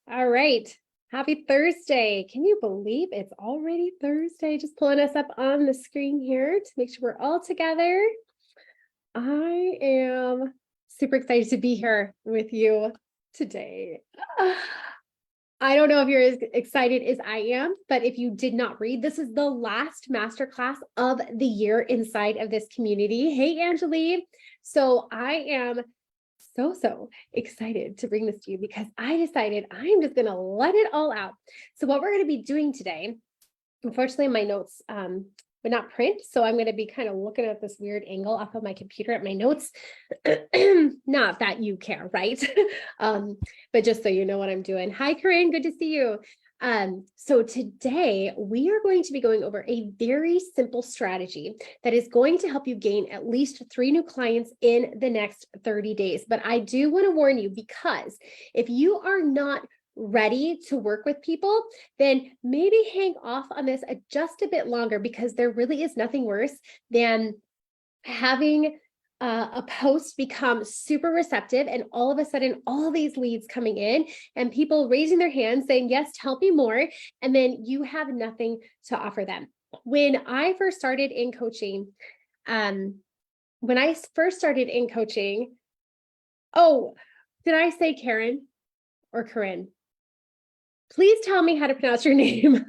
All right. Happy Thursday. Can you believe it's already Thursday? Just pulling us up on the screen here to make sure we're all together. I am super excited to be here with you today. I don't know if you're as excited as I am, but if you did not read, this is the last masterclass of the year inside of this community. Hey, Angelique. So I am so excited to bring this to you because I decided I'm just going to let it all out. So what we're going to be doing today, unfortunately, my notes would not print. So I'm going to be kind of looking at this weird angle off of my computer at my notes. Not that you care, right? But just so you know what I'm doing. Hi, Corinne. Good to see you. So today we are going to be going over a very simple strategy that is going to help you gain at least 3 new clients in the next 30 days. But I do want to warn you, because if you are not ready to work with people, then maybe hang off on this just a bit longer, because there really is nothing worse than having a post become super receptive and all of a sudden all these leads coming in and people raising their hands saying, yes, tell me more. And then you have nothing to offer them. When I first started in coaching, oh, did I say Karen or Corinne? Please tell me how to pronounce your name.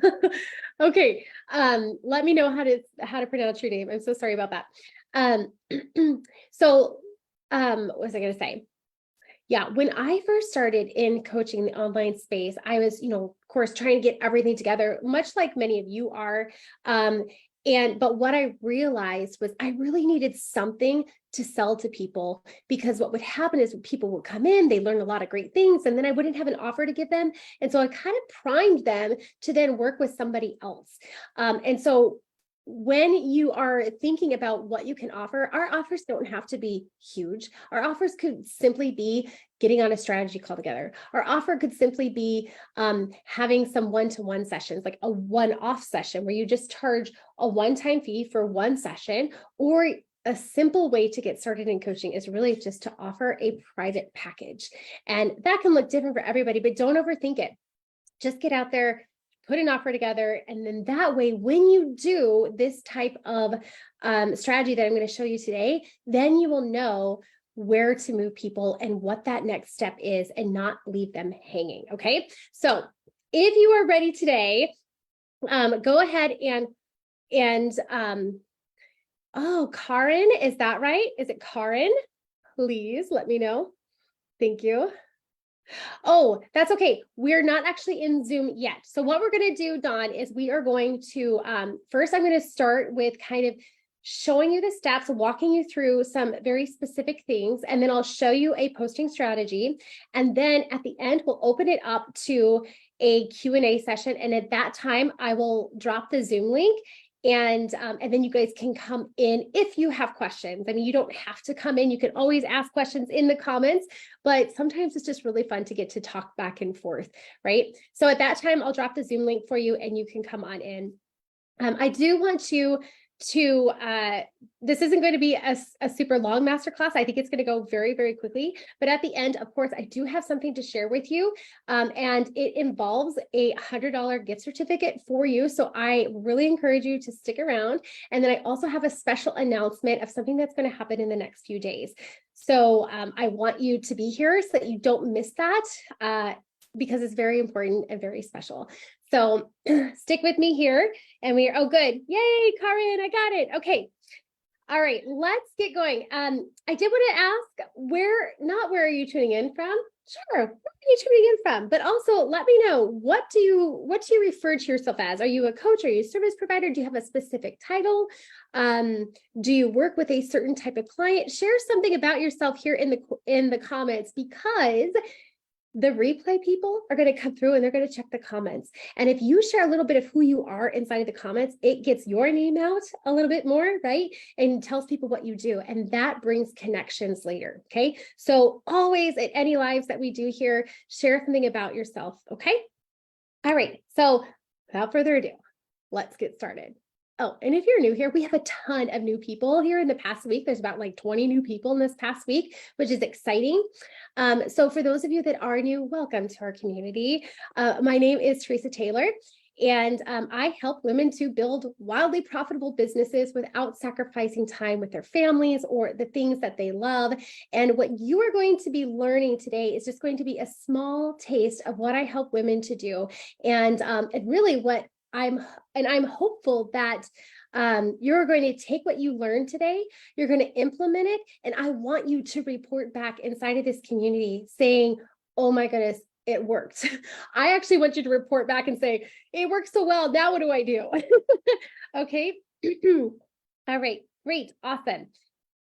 Okay. Let me know how to pronounce your name. I'm so sorry about that. What was I going to say? Yeah, when I first started in coaching the online space, I was, of course, trying to get everything together, much like many of you are. But what I realized was I really needed something to sell to people, because what would happen is people would come in, they learn a lot of great things, and then I wouldn't have an offer to give them. And so I kind of primed them to then work with somebody else. And so when you are thinking about what you can offer, our offers don't have to be huge. Our offers could simply be getting on a strategy call together. Our offer could simply be having some one-to-one sessions, like a one-off session where you just charge a one-time fee for one session. Or a simple way to get started in coaching is really just to offer a private package. And that can look different for everybody, but don't overthink it. Just get out there, put an offer together. And then that way, when you do this type of strategy that I'm going to show you today, then you will know where to move people and what that next step is and not leave them hanging. Okay. So if you are ready today, go ahead oh, Karen, is that right? Is it Karen? Please let me know. Thank you. Oh, that's okay. We're not actually in Zoom yet. So what we're going to do, Dawn, is we are going to, first I'm going to start with kind of showing you the steps, walking you through some very specific things, and then I'll show you a posting strategy. And then at the end, we'll open it up to a Q&A session. And at that time, I will drop the Zoom link. And then you guys can come in if you have questions. I mean, you don't have to come in. You can always ask questions in the comments, but sometimes it's just really fun to get to talk back and forth, right? So at that time, I'll drop the Zoom link for you and you can come on in. I do want you to, this isn't going to be a super long masterclass. I think it's going to go very, very quickly. But at the end, of course, I do have something to share with you. And it involves a $100 gift certificate for you. So I really encourage you to stick around. And then I also have a special announcement of something that's going to happen in the next few days. So I want you to be here so that you don't miss that, because it's very important and very special. So stick with me here and oh, good. Yay, Karin, I got it. Okay. All right, let's get going. I did want to ask where are you tuning in from? Sure, where are you tuning in from? But also let me know, what do you refer to yourself as? Are you a coach? Are you a service provider? Do you have a specific title? Do you work with a certain type of client? Share something about yourself here in the comments, because the replay people are going to come through and they're going to check the comments. And if you share a little bit of who you are inside of the comments, it gets your name out a little bit more, right? And tells people what you do. And that brings connections later. Okay. So always at any lives that we do here, share something about yourself. Okay. All right. So without further ado, let's get started. Oh, and if you're new here, we have a ton of new people here in the past week. There's about like 20 new people in this past week, which is exciting. So for those of you that are new, welcome to our community. My name is Teresa Taylor, and I help women to build wildly profitable businesses without sacrificing time with their families or the things that they love. And what you are going to be learning today is just going to be a small taste of what I help women to do. And really what I'm hopeful that you're going to take what you learned today, you're going to implement it, and I want you to report back inside of this community saying, oh my goodness, it worked. I actually want you to report back and say, it works so well, now what do I do? Okay. All right, great, awesome.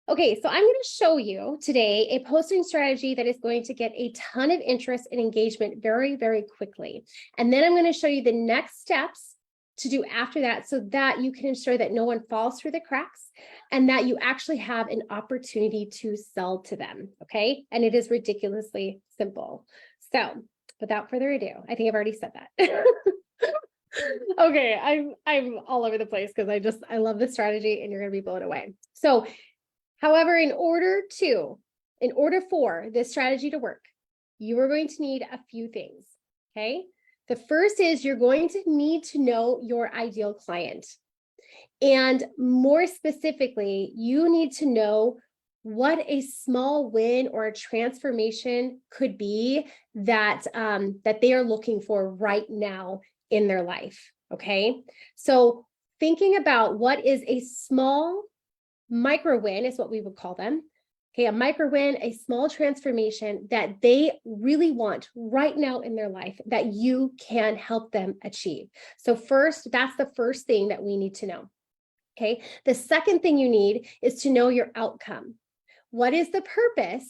Okay, so I'm going to show you today a posting strategy that is going to get a ton of interest and engagement very, very quickly. And then I'm going to show you the next steps to do after that so that you can ensure that no one falls through the cracks and that you actually have an opportunity to sell to them, okay? And it is ridiculously simple. So without further ado, I think I've already said that. Okay, I'm all over the place because I love this strategy and you're going to be blown away. So however, in order for this strategy to work, you are going to need a few things, okay? The first is you're going to need to know your ideal client. And more specifically, you need to know what a small win or a transformation could be that, that they are looking for right now in their life, okay? So thinking about what is a small micro win is what we would call them. Okay, a micro win, a small transformation that they really want right now in their life that you can help them achieve. So first, that's the first thing that we need to know. Okay, the second thing you need is to know your outcome. What is the purpose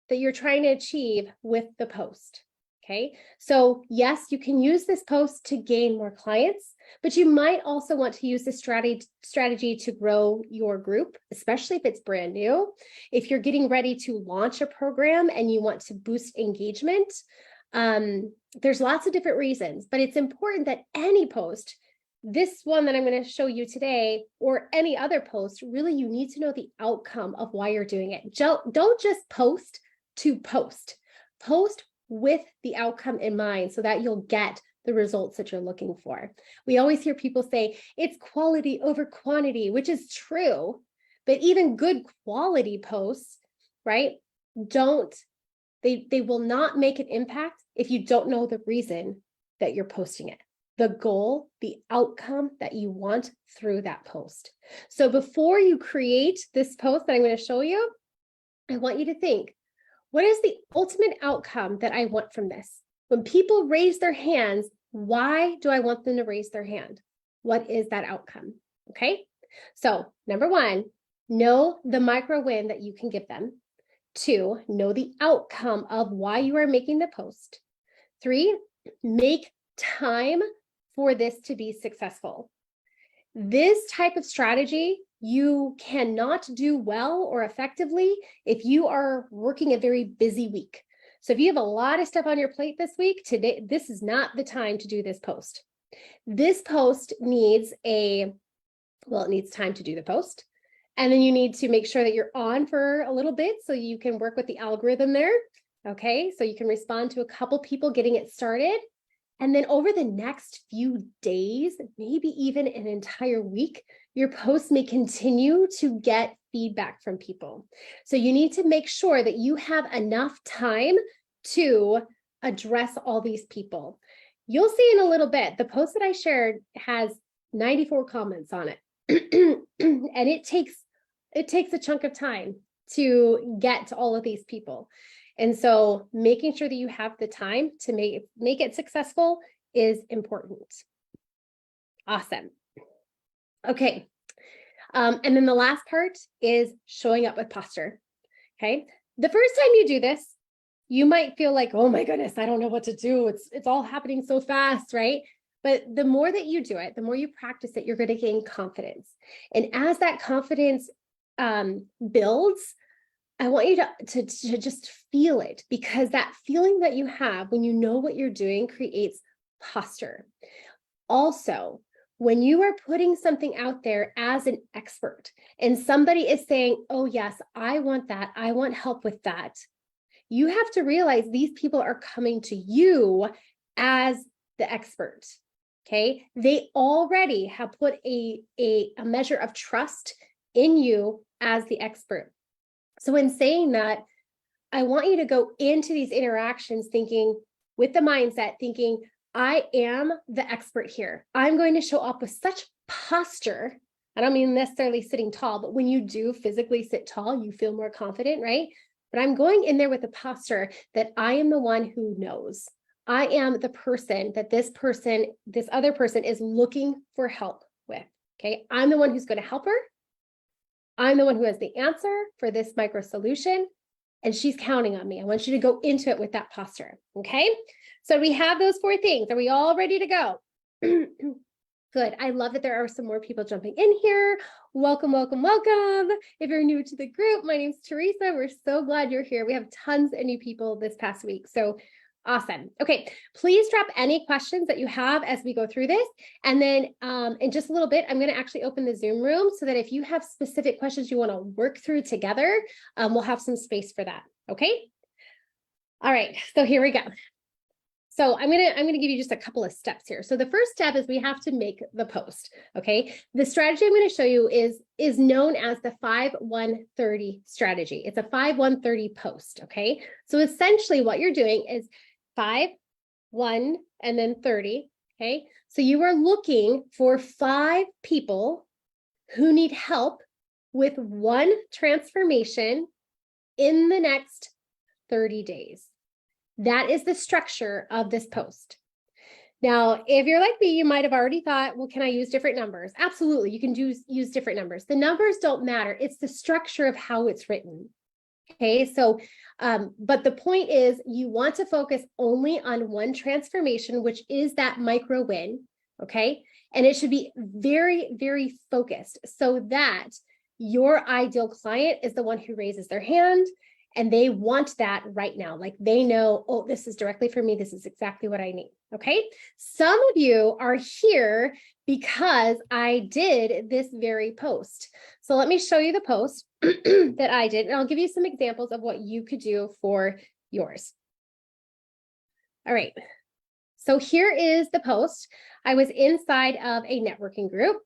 that you're trying to achieve with the post? Okay, so yes, you can use this post to gain more clients, but you might also want to use this strategy to grow your group, especially if it's brand new. If you're getting ready to launch a program and you want to boost engagement, there's lots of different reasons, but it's important that any post, this one that I'm going to show you today, or any other post, really you need to know the outcome of why you're doing it. Don't just post to post. Post with the outcome in mind so that you'll get the results that you're looking for. We always hear people say it's quality over quantity, which is true, but even good quality posts, right? They will not make an impact if you don't know the reason that you're posting it, the goal, the outcome that you want through that post. So before you create this post that I'm going to show you, I want you to think, what is the ultimate outcome that I want from this? When people raise their hands, why do I want them to raise their hand? What is that outcome? Okay. So number one, know the micro win that you can give them. 2, know the outcome of why you are making the post. 3, make time for this to be successful. This type of strategy you cannot do well or effectively if you are working a very busy week. So if you have a lot of stuff on your plate this week, today, this is not the time to do this post. This post needs it needs time to do the post. And then you need to make sure that you're on for a little bit so you can work with the algorithm there. Okay, so you can respond to a couple people getting it started. And then over the next few days, maybe even an entire week, your post may continue to get feedback from people. So you need to make sure that you have enough time to address all these people. You'll see in a little bit, the post that I shared has 94 comments on it. And it takes a chunk of time to get to all of these people. And so making sure that you have the time to make it successful is important. Awesome. Okay. And then the last part is showing up with posture. Okay. The first time you do this, you might feel like, oh my goodness, I don't know what to do. It's all happening so fast, right? But the more that you do it, the more you practice it, you're going to gain confidence. And as that confidence builds, I want you to just feel it, because that feeling that you have when you know what you're doing creates posture. Also, when you are putting something out there as an expert and somebody is saying, oh yes, I want that, I want help with that, you have to realize these people are coming to you as the expert. Okay, they already have put a measure of trust in you as the expert. So in saying that, I want you to go into these interactions thinking with the mindset, thinking, I am the expert here. I'm going to show up with such posture. I don't mean necessarily sitting tall, but when you do physically sit tall, you feel more confident, right? But I'm going in there with a posture that I am the one who knows. I am the person that this other person is looking for help with. Okay. I'm the one who's going to help her. I'm the one who has the answer for this micro solution, and she's counting on me. I want you to go into it with that posture. Okay. So we have those 4 things. Are we all ready to go? Good. I love that there are some more people jumping in here. Welcome, welcome, welcome. If you're new to the group, my name's Teresa. We're so glad you're here. We have tons of new people this past week. So awesome. Okay, please drop any questions that you have as we go through this. And then in just a little bit, I'm going to actually open the Zoom room so that if you have specific questions you want to work through together, we'll have some space for that. Okay. All right. So here we go. So I'm gonna give you just a couple of steps here. So the first step is we have to make the post. Okay. The strategy I'm going to show you is known as the 5-1-30 strategy. It's a 5-1-30 post. Okay. So essentially what you're doing is 5, 1, and then 30. Okay. So you are looking for 5 people who need help with one transformation in the next 30 days. That is the structure of this post. Now, if you're like me, you might have already thought, well, can I use different numbers? Absolutely, you can use different numbers. The numbers don't matter. It's the structure of how it's written. Okay, so, but the point is you want to focus only on one transformation, which is that micro win, okay? And it should be very, very focused so that your ideal client is the one who raises their hand, and they want that right now. Like they know, oh, this is directly for me. This is exactly what I need. Okay. Some of you are here because I did this very post. So let me show you the post that I did, and I'll give you some examples of what you could do for yours. All right. So here is the post. I was inside of a networking group.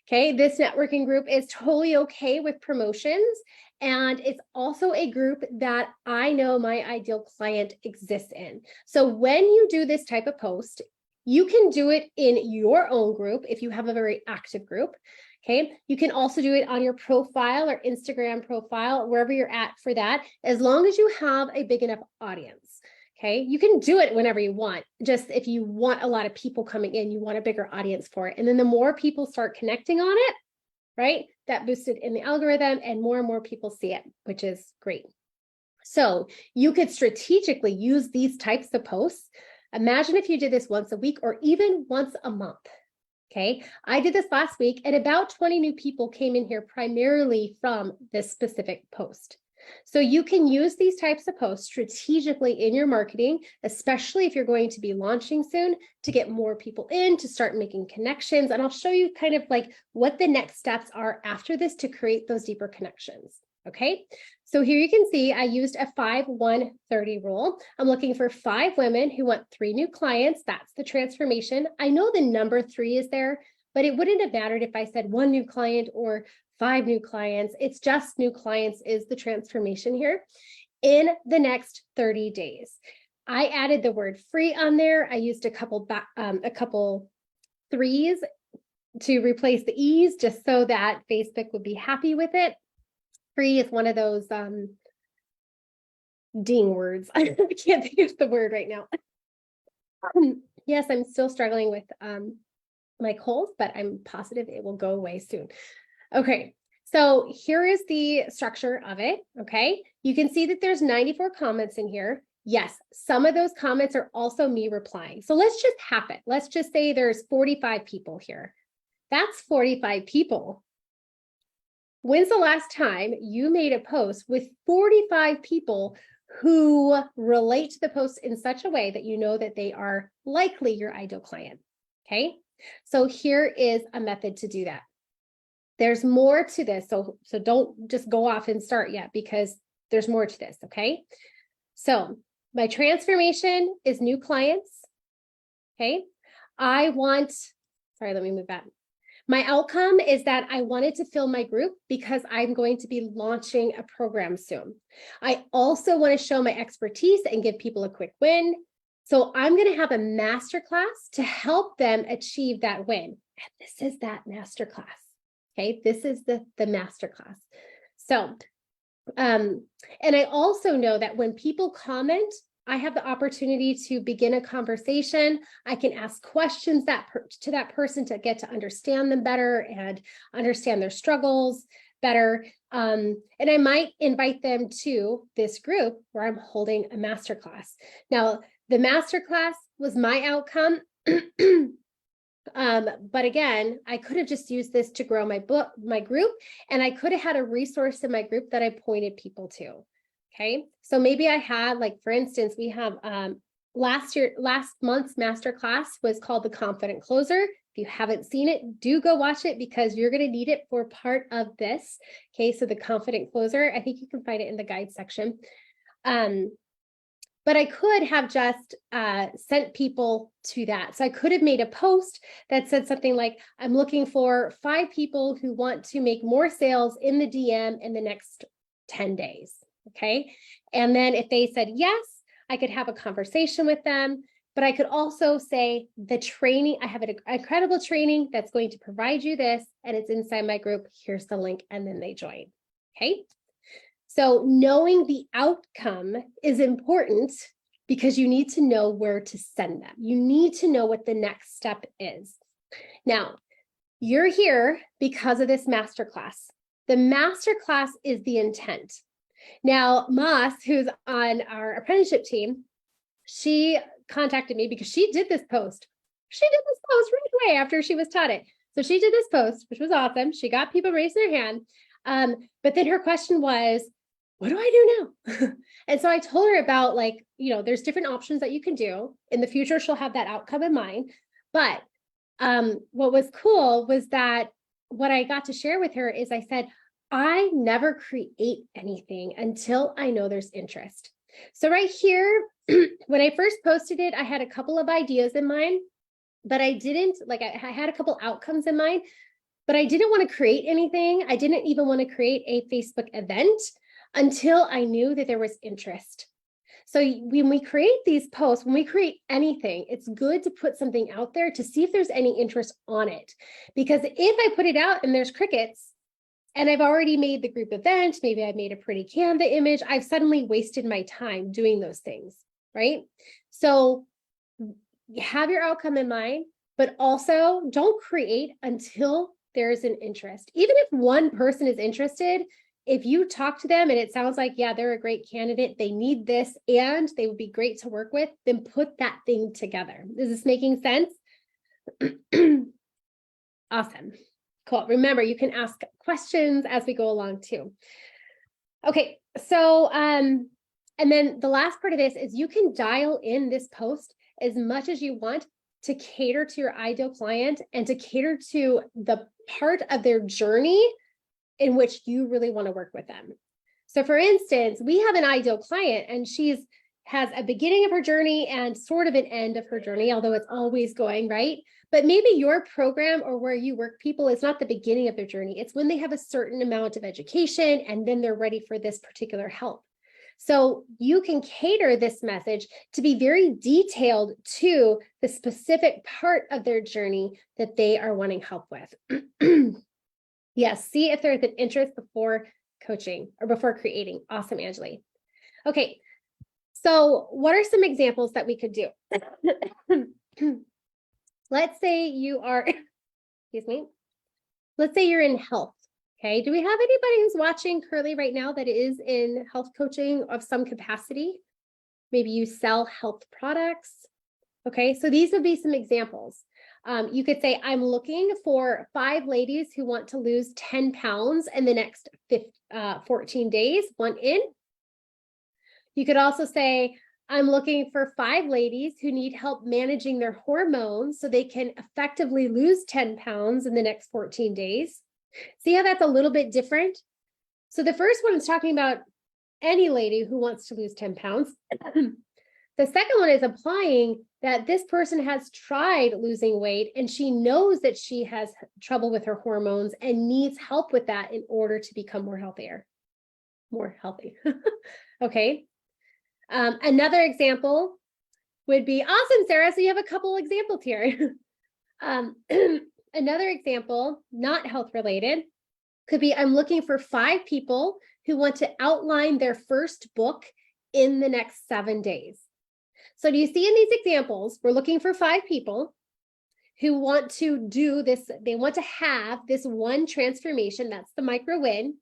Okay. This networking group is totally okay with promotions. And it's also a group that I know my ideal client exists in. So when you do this type of post, you can do it in your own group if you have a very active group. Okay. You can also do it on your profile or Instagram profile, wherever you're at for that, as long as you have a big enough audience. Okay. You can do it whenever you want. Just if you want a lot of people coming in, you want a bigger audience for it. And then the more people start connecting on it, right? That boosted in the algorithm and more people see it, which is great. So you could strategically use these types of posts. Imagine if you did this once a week or even once a month. Okay. I did this last week and about 20 new people came in here primarily from this specific post. So you can use these types of posts strategically in your marketing, especially if you're going to be launching soon, to get more people in, to start making connections. And I'll show you kind of like what the next steps are after this to create those deeper connections. Okay, so here you can see I used a 5-1-30 rule. I'm looking for 5 women who want 3 new clients. That's the transformation. I know the number 3 is there, but it wouldn't have mattered if I said 1 new client or 5 new clients. It's just new clients is the transformation here in the next 30 days. I added the word free on there. I used a couple 3s to replace the E's just so that Facebook would be happy with it. Free is one of those ding words. I can't think of the word right now. Yes, I'm still struggling with my cold, but I'm positive it will go away soon. Okay, so here is the structure of it. Okay, you can see that there's 94 comments in here. Yes, some of those comments are also me replying. So let's just half it. Let's just say there's 45 people here. That's 45 people. When's the last time you made a post with 45 people who relate to the post in such a way that you know that they are likely your ideal client? Okay, So here is a method to do that. There's more to this. So don't just go off and start yet because there's more to this, okay? So my transformation is new clients, okay? Sorry, let me move that. My outcome is that I wanted to fill my group because I'm going to be launching a program soon. I also want to show my expertise and give people a quick win. So I'm going to have a masterclass to help them achieve that win. And this is that masterclass. Okay, this is the masterclass. So, and I also know that when people comment, I have the opportunity to begin a conversation. I can ask questions to that person to get to understand them better and understand their struggles better. And I might invite them to this group where I'm holding a masterclass. Now, the masterclass was my outcome. But again, I could have just used this to grow my group, and I could have had a resource in my group that I pointed people to. Okay, so maybe I had, like, for instance, we have last month's masterclass was called the Confident Closer. If you haven't seen it, do go watch it because you're going to need it for part of this. Okay, so the Confident Closer, I think you can find it in the guide section. But I could have just sent people to that. So I could have made a post that said something like, I'm looking for 5 people who want to make more sales in the DM in the next 10 days. Okay. And then if they said yes, I could have a conversation with them. But I could also say the training, I have an incredible training that's going to provide you this, and it's inside my group. Here's the link. And then they join. Okay. So knowing the outcome is important because you need to know where to send them. You need to know what the next step is. Now, you're here because of this masterclass. The masterclass is the intent. Now, Moss, who's on our apprenticeship team, she contacted me because she did this post. She did this post right away after she was taught it. So she did this post, which was awesome. She got people raising their hand. But then her question was, what do I do now? And so I told her about, like, there's different options that you can do. In the future, she'll have that outcome in mind. But what was cool was that what I got to share with her is I said, I never create anything until I know there's interest. So right here, when I first posted it, I had a couple of ideas in mind, but I didn't, like, I had a couple outcomes in mind, but I didn't want to create anything. I didn't even want to create a Facebook event until I knew that there was interest. So when we create these posts, when we create anything, it's good to put something out there to see if there's any interest on it. Because if I put it out and there's crickets, and I've already made the group event, maybe I've made a pretty Canva image, I've suddenly wasted my time doing those things, right? So you have your outcome in mind, but also don't create until there's an interest. Even if one person is interested, if you talk to them and it sounds like, yeah, they're a great candidate, they need this, and they would be great to work with, then put that thing together. Is this making sense? Awesome. Cool. Remember, you can ask questions as we go along too. Okay, so, and then the last part of this is you can dial in this post as much as you want to cater to your ideal client and to cater to the part of their journey in which you really want to work with them. So for instance, we have an ideal client and has a beginning of her journey and sort of an end of her journey, although it's always going, right? But maybe your program or where you work people is not the beginning of their journey. It's when they have a certain amount of education and then they're ready for this particular help. So you can cater this message to be very detailed to the specific part of their journey that they are wanting help with. Yes, see if there's an interest before coaching or before creating. Awesome, Angeli. Okay, so what are some examples that we could do? Let's say you are, excuse me, let's say you're in health. Okay, do we have anybody who's watching currently right now that is in health coaching of some capacity? Maybe you sell health products. Okay, so these would be some examples. You could say, I'm looking for 5 ladies who want to lose 10 pounds in the next 14 days, 1 in. You could also say, I'm looking for 5 ladies who need help managing their hormones so they can effectively lose 10 pounds in the next 14 days. See how that's a little bit different? So the first one is talking about any lady who wants to lose 10 pounds. The second one is applying that this person has tried losing weight and she knows that she has trouble with her hormones and needs help with that in order to become more healthy. Okay. Another example would be awesome, Sarah. So you have a couple examples here. Another example, not health related, could be I'm looking for 5 people who want to outline their first book in the next 7 days. So do you see in these examples, we're looking for 5 people who want to do this. They want to have this one transformation. That's the micro win.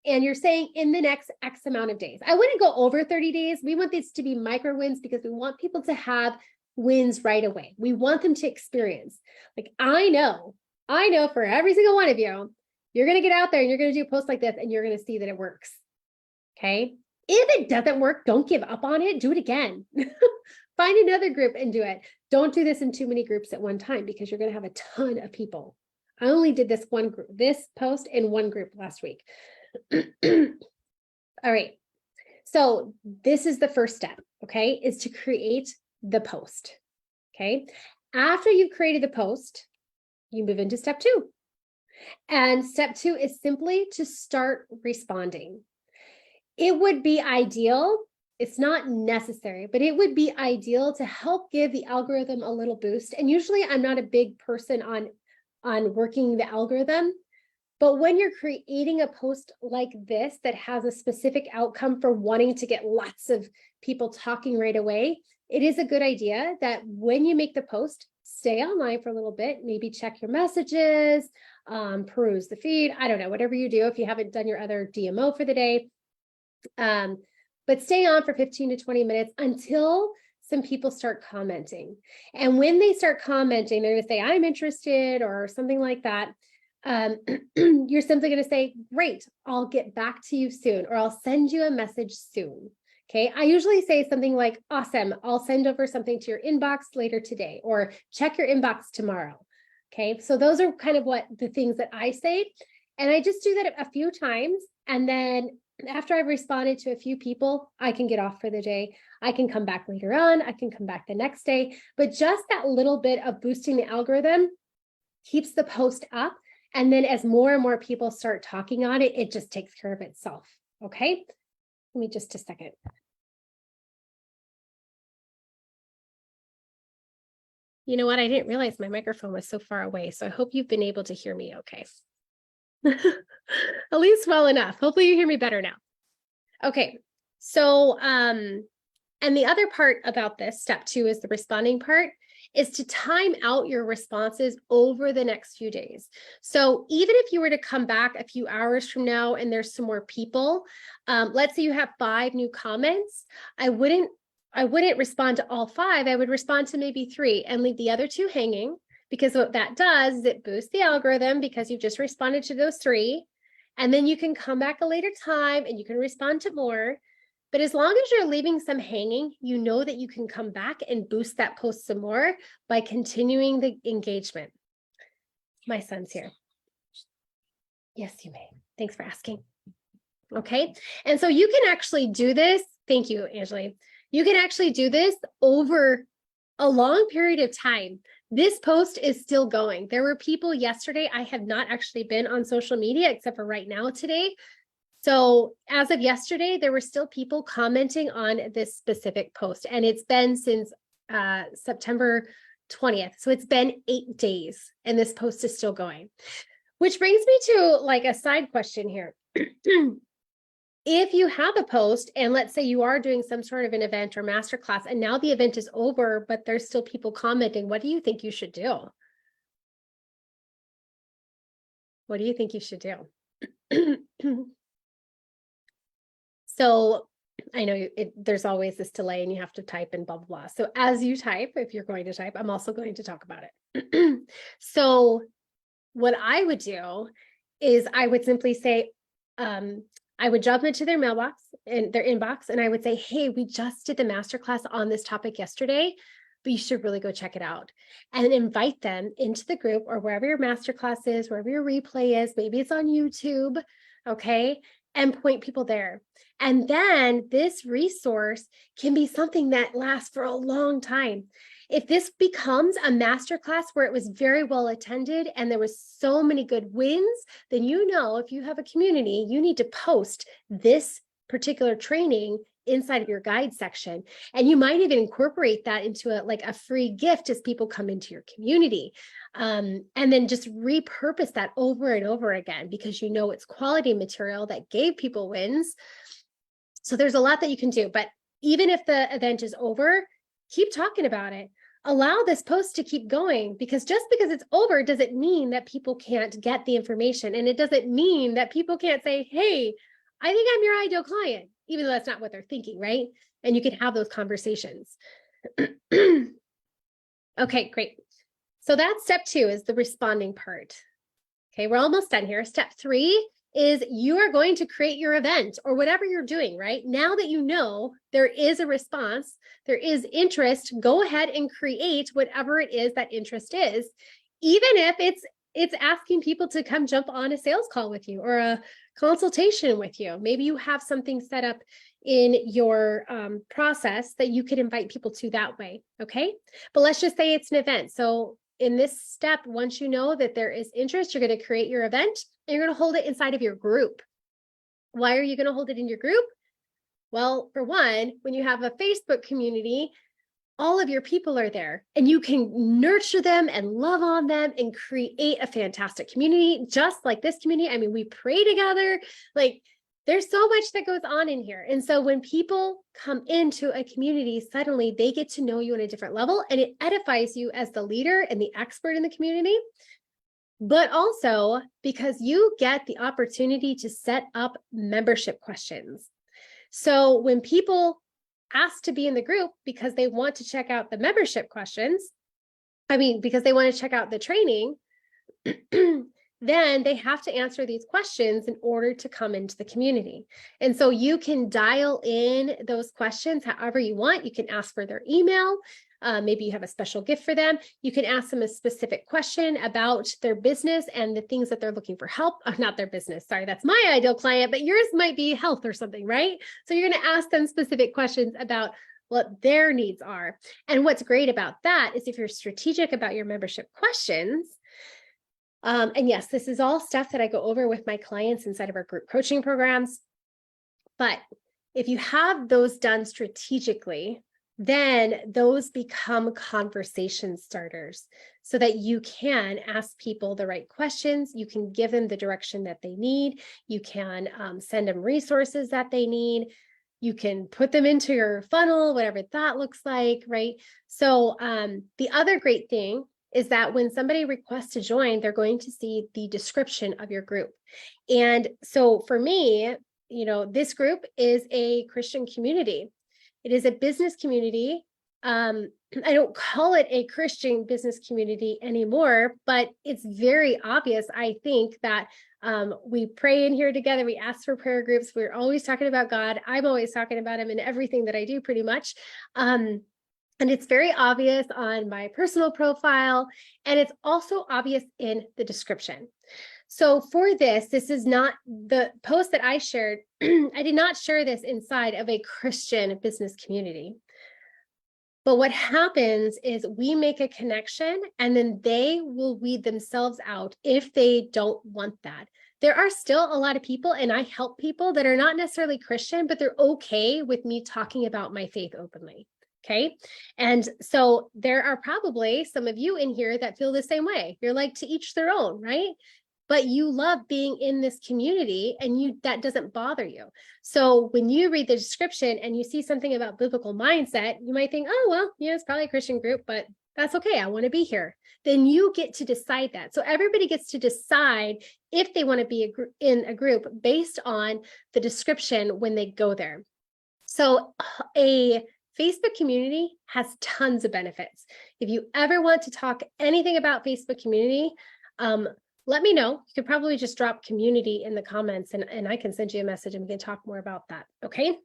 And you're saying in the next X amount of days. I wouldn't go over 30 days. We want these to be micro wins because we want people to have wins right away. We want them to experience. Like, I know for every single one of you, you're going to get out there and you're going to do a post like this and you're going to see that it works. Okay. If it doesn't work, don't give up on it. Do it again. Find another group and do it. Don't do this in too many groups at one time because you're going to have a ton of people. I only did this post in one group last week. All right. So this is the first step, okay, is to create the post. Okay. After you've created the post, you move into step 2. And step 2 is simply to start responding. It would be ideal. It's not necessary, but it would be ideal to help give the algorithm a little boost. And usually I'm not a big person on working the algorithm. But when you're creating a post like this that has a specific outcome for wanting to get lots of people talking right away, it is a good idea that when you make the post, stay online for a little bit, maybe check your messages, peruse the feed. I don't know, whatever you do if you haven't done your other DMO for the day. But stay on for 15 to 20 minutes until some people start commenting. And when they start commenting, they're going to say, I'm interested or something like that. You're simply going to say, great, I'll get back to you soon, or I'll send you a message soon. Okay. I usually say something like, awesome, I'll send over something to your inbox later today, or check your inbox tomorrow. Okay. So those are kind of what the things that I say. And I just do that a few times. And then after I've responded to a few people, I can get off for the day. I can come back later on. I can come back the next day. But just that little bit of boosting the algorithm keeps the post up. And then as more and more people start talking on it, it just takes care of itself. Okay. Give me just a second. You know what? I didn't realize my microphone was so far away. So I hope you've been able to hear me okay. At least well enough. Hopefully you hear me better now. Okay. So, and the other part about this, step 2 is the responding part, is to time out your responses over the next few days. So even if you were to come back a few hours from now and there's some more people, let's say you have 5 new comments, I wouldn't respond to all 5. I would respond to maybe 3 and leave the other 2 hanging, because what that does is it boosts the algorithm because you've just responded to those 3. And then you can come back a later time and you can respond to more. But as long as you're leaving some hanging, you know that you can come back and boost that post some more by continuing the engagement. My son's here. Yes, you may. Thanks for asking. Okay. And so you can actually do this. Thank you, Angeli. You can actually do this over a long period of time. This post is still going. There were people yesterday. I have not actually been on social media except for right now today. So as of yesterday, there were still people commenting on this specific post, and it's been since September 20th. So it's been 8 days and this post is still going, which brings me to like a side question here. If you have a post and let's say you are doing some sort of an event or masterclass and now the event is over, but there's still people commenting, what do you think you should do? What do you think you should do? So I know there's always this delay and you have to type and blah, blah, blah. So as you type, if you're going to type, I'm also going to talk about it. So what I would do is I would simply say, I would jump into their mailbox and their inbox, and I would say, hey, we just did the masterclass on this topic yesterday, but you should really go check it out, and invite them into the group or wherever your masterclass is, wherever your replay is. Maybe it's on YouTube. Okay. And point people there. And then this resource can be something that lasts for a long time. If this becomes a masterclass where it was very well attended and there was so many good wins, then if you have a community, you need to post this particular training inside of your guide section. And you might even incorporate that into a free gift as people come into your community. And then just repurpose that over and over again, because it's quality material that gave people wins. So there's a lot that you can do, but even if the event is over, keep talking about it. Allow this post to keep going, because just because it's over doesn't mean that people can't get the information. And it doesn't mean that people can't say, hey, I think I'm your ideal client, even though that's not what they're thinking, right? And you can have those conversations. Okay, great. So that's step 2, is the responding part. Okay, we're almost done here. Step 3 is you are going to create your event or whatever you're doing, right? Now that there is a response, there is interest, go ahead and create whatever it is that interest is, even if it's asking people to come jump on a sales call with you or a consultation with you. Maybe you have something set up in your process that you could invite people to that way, okay? But let's just say it's an event. So in this step, once you know that there is interest, you're going to create your event and you're going to hold it inside of your group. Why are you going to hold it in your group? Well, for one, when you have a Facebook community, all of your people are there and you can nurture them and love on them and create a fantastic community, just like this community. I mean, we pray together. There's so much that goes on in here. And so when people come into a community, suddenly they get to know you on a different level, and it edifies you as the leader and the expert in the community. But also because you get the opportunity to set up membership questions. So when people ask to be in the group because they want to check out the membership questions, because they want to check out the training, then they have to answer these questions in order to come into the community. And so you can dial in those questions however you want. You can ask for their email. Maybe you have a special gift for them. You can ask them a specific question about their business and the things that they're looking for help. Not their business. Sorry, that's my ideal client, but yours might be health or something, right? So you're going to ask them specific questions about what their needs are. And what's great about that is if you're strategic about your membership questions, and yes, this is all stuff that I go over with my clients inside of our group coaching programs. But if you have those done strategically, then those become conversation starters so that you can ask people the right questions. You can give them the direction that they need. You can send them resources that they need. You can put them into your funnel, whatever that looks like, right? So the other great thing is that when somebody requests to join, they're going to see the description of your group. And so for me, this group is a Christian community. It is a business community. I don't call it a Christian business community anymore, but it's very obvious, I think, that we pray in here together. We ask for prayer groups. We're always talking about God. I'm always talking about him in everything that I do, pretty much. And it's very obvious on my personal profile, and it's also obvious in the description. So for this is not the post that I shared. I did not share this inside of a Christian business community. But what happens is we make a connection, and then they will weed themselves out if they don't want that. There are still a lot of people, and I help people that are not necessarily Christian, but they're okay with me talking about my faith openly. Okay. And so there are probably some of you in here that feel the same way. You're like, to each their own, right? But you love being in this community, and that doesn't bother you. So when you read the description and you see something about biblical mindset, you might think, oh, well, it's probably a Christian group, but that's okay. I want to be here. Then you get to decide that. So everybody gets to decide if they want to be in a group based on the description when they go there. So a Facebook community has tons of benefits. If you ever want to talk anything about Facebook community, let me know. You could probably just drop community in the comments and I can send you a message and we can talk more about that. Okay.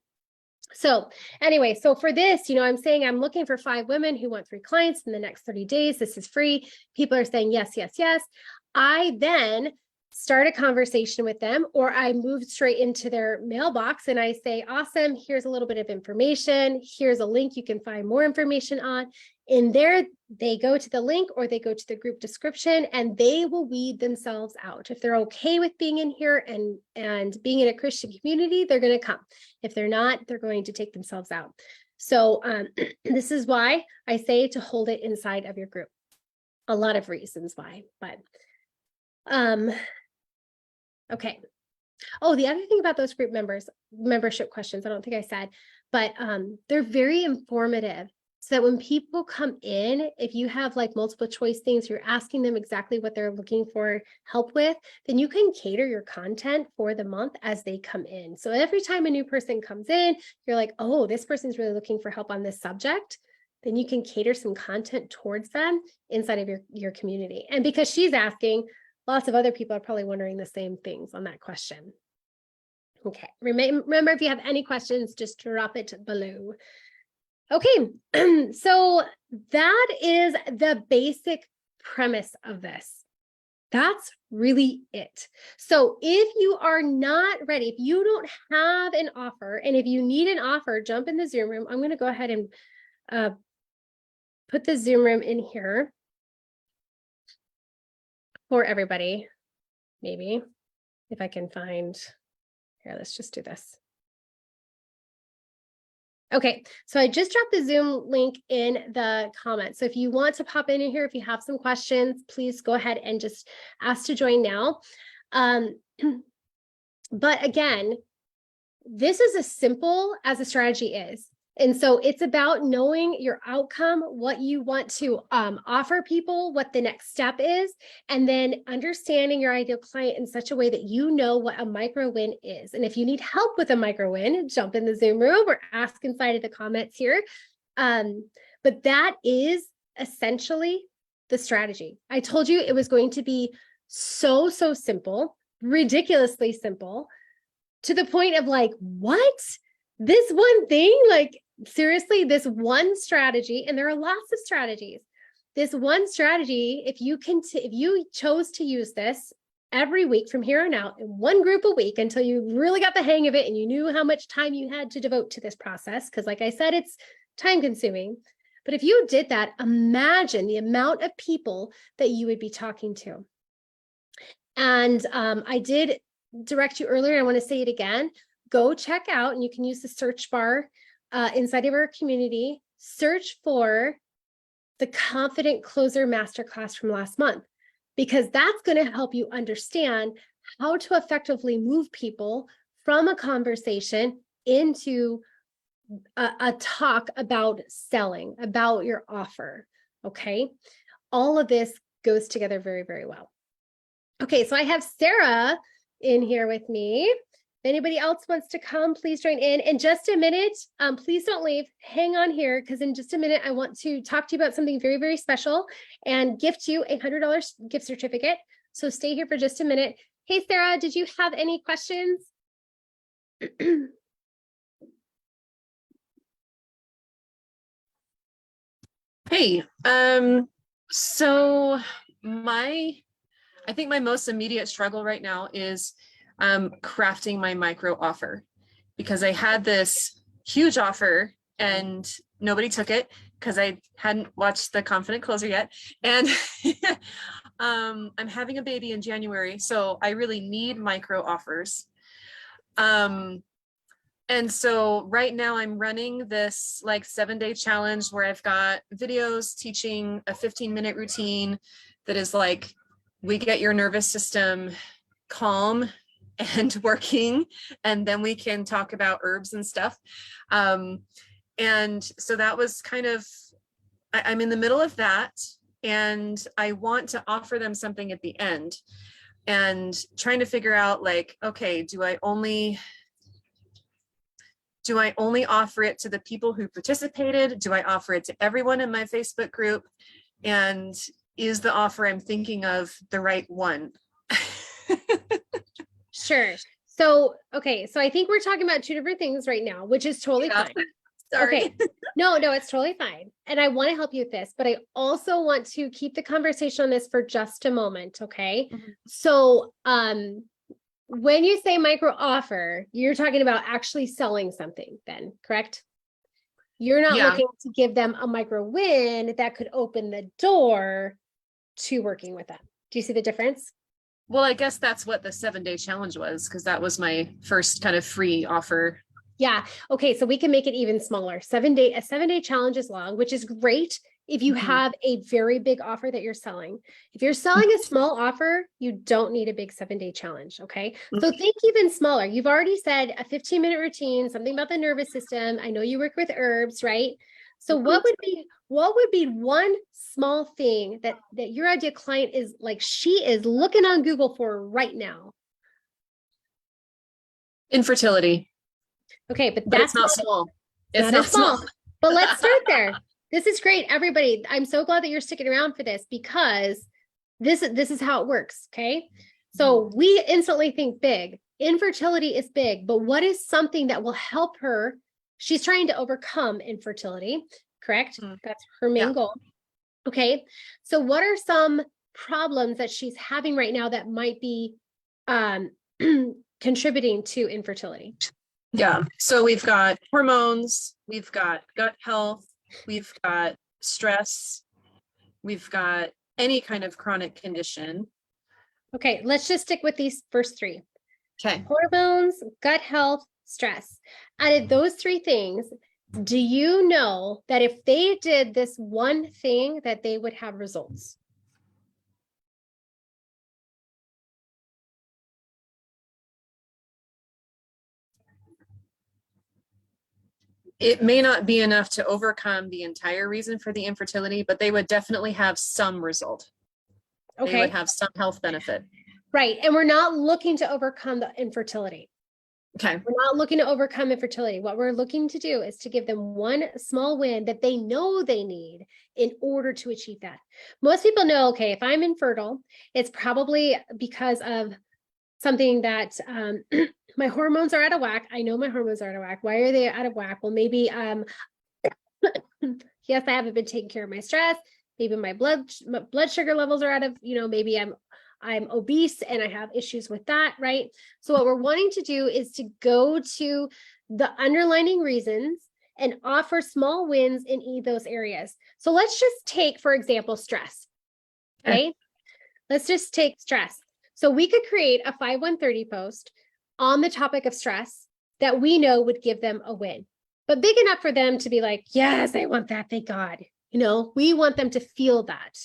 So anyway, so for this, I'm saying I'm looking for 5 women who want 3 clients in the next 30 days. This is free. People are saying yes, yes, yes. I then start a conversation with them, or I move straight into their mailbox and I say, awesome, here's a little bit of information. Here's a link you can find more information on. In there, they go to the link or they go to the group description and they will weed themselves out. If they're okay with being in here and being in a Christian community, they're going to come. If they're not, they're going to take themselves out. So this is why I say to hold it inside of your group. A lot of reasons why, but okay. Oh, the other thing about those group membership questions, I don't think I said, but they're very informative. So that when people come in, if you have like multiple choice things, you're asking them exactly what they're looking for help with, then you can cater your content for the month as they come in. So every time a new person comes in, you're like, oh, this person's really looking for help on this subject. Then you can cater some content towards them inside of your community. And because she's asking, lots of other people are probably wondering the same things on that question. Okay, remember, if you have any questions, just drop it below. Okay, so that is the basic premise of this. That's really it. So if you are not ready, if you don't have an offer, and if you need an offer, jump in the Zoom room. I'm going to go ahead and put the Zoom room in here for everybody. Maybe if I can find here, let's just do this. Okay, so I just dropped the Zoom link in the comments. So if you want to pop in here, if you have some questions, please go ahead and just ask to join now. But again, this is as simple as a strategy is. And so it's about knowing your outcome, what you want to offer people, what the next step is, and then understanding your ideal client in such a way that you know what a micro win is. And if you need help with a micro win, jump in the Zoom room or ask inside of the comments here. But that is essentially the strategy. I told you it was going to be so simple, ridiculously simple, to the point of like, what? This one thing, like, seriously, this one strategy, and there are lots of strategies. This one strategy, if you chose to use this every week from here on out in one group a week until you really got the hang of it and you knew how much time you had to devote to this process, because like I said, it's time consuming. But if you did that, imagine the amount of people that you would be talking to. And I did direct you earlier, I want to say it again. Go check out, and you can use the search bar inside of our community, search for the Confident Closer Masterclass from last month, because that's going to help you understand how to effectively move people from a conversation into a talk about selling, about your offer. Okay. All of this goes together very, very well. Okay. So I have Sarah in here with me. If anybody else wants to come, please join in just a minute. Please don't leave. Hang on here, because in just a minute, I want to talk to you about something very, very special and gift you a $100 gift certificate. So stay here for just a minute. Hey, Sarah, did you have any questions? Hey, so I think my most immediate struggle right now is crafting my micro offer, because I had this huge offer and nobody took it because I hadn't watched the Confident Closer yet. And I'm having a baby in January, so I really need micro offers. And so right now I'm running this like 7-day challenge where I've got videos teaching a 15-minute routine that is like, we get your nervous system calm and working, and then we can talk about herbs and stuff. And so that was kind of, I'm in the middle of that, and I want to offer them something at the end, and trying to figure out like, okay, do I only offer it to the people who participated? Do I offer it to everyone in my Facebook group? And is the offer I'm thinking of the right one? Sure. So, okay. So I think we're talking about two different things right now, which is totally Yeah. fine. Sorry. Okay. No, it's totally fine. And I want to help you with this, but I also want to keep the conversation on this for just a moment. Okay. Mhm. So, when you say micro offer, you're talking about actually selling something then, correct? You're not Yeah. looking to give them a micro win that could open the door to working with them. Do you see the difference? Well, I guess that's what the 7-day challenge was, because that was my first kind of free offer. Yeah. Okay. So we can make it even smaller. A 7-day challenge is long, which is great if you Mhm. have a very big offer that you're selling. If you're selling a small offer, you don't need a big 7-day challenge. Okay. So think even smaller. You've already said a 15-minute routine, something about the nervous system. I know you work with herbs, right? So what would be one small thing that your ideal client is like, she is looking on Google for right now? Infertility, Okay, but but it's that's not small. It's not not as small. small. But let's start there. This is great, everybody. I'm so glad that you're sticking around for this because this is how it works. Okay. So we instantly think big. Infertility is big, but what is something that will help her? She's trying to overcome infertility, correct? Mhm. That's her main Yeah. goal. Okay. So what are some problems that she's having right now that might be contributing to infertility? Yeah. So we've got hormones, we've got gut health, we've got stress, we've got any kind of chronic condition. Okay, let's just stick with these first three. Okay. Hormones, gut health, stress. Out of those three things, do you know that if they did this one thing that they would have results? It may not be enough to overcome the entire reason for the infertility, but they would definitely have some result. They would Okay, have some health benefit. right. And we're not looking to overcome the infertility. Okay. We're not looking to overcome infertility. What we're looking to do is to give them one small win that they know they need in order to achieve that. Most people know, okay, if I'm infertile, it's probably because of something that my hormones are out of whack. I know my hormones are out of whack. Why are they out of whack? Well, maybe yes, I haven't been taking care of my stress. Maybe my blood sugar levels are out of, maybe I'm obese and I have issues with that, right? So what we're wanting to do is to go to the underlying reasons and offer small wins in those areas. So let's just take, for example, stress. Okay. Let's just take stress. So we could create a 5130 post on the topic of stress that we know would give them a win, but big enough for them to be like, yes, I want that. Thank God. We want them to feel that.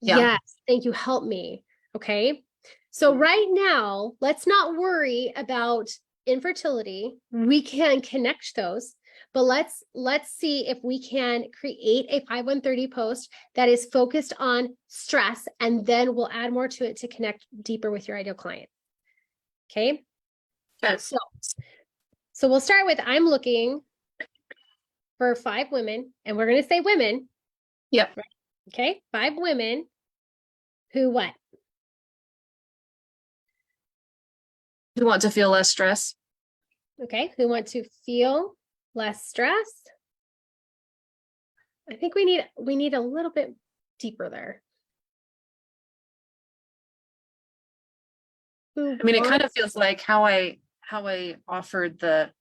Yeah. Yes. Thank you. Help me. Okay. So right now, let's not worry about infertility. We can connect those, but let's see if we can create a 5130 post that is focused on stress, and then we'll add more to it to connect deeper with your ideal client. Okay. Yes. So we'll start with, I'm looking for 5 women, and we're going to say women. Yep. Okay. 5 women who what? Who want to feel less stress. Okay. Who want to feel less stress. I think we need a little bit deeper there. I mean, it kind of feels like how I offered the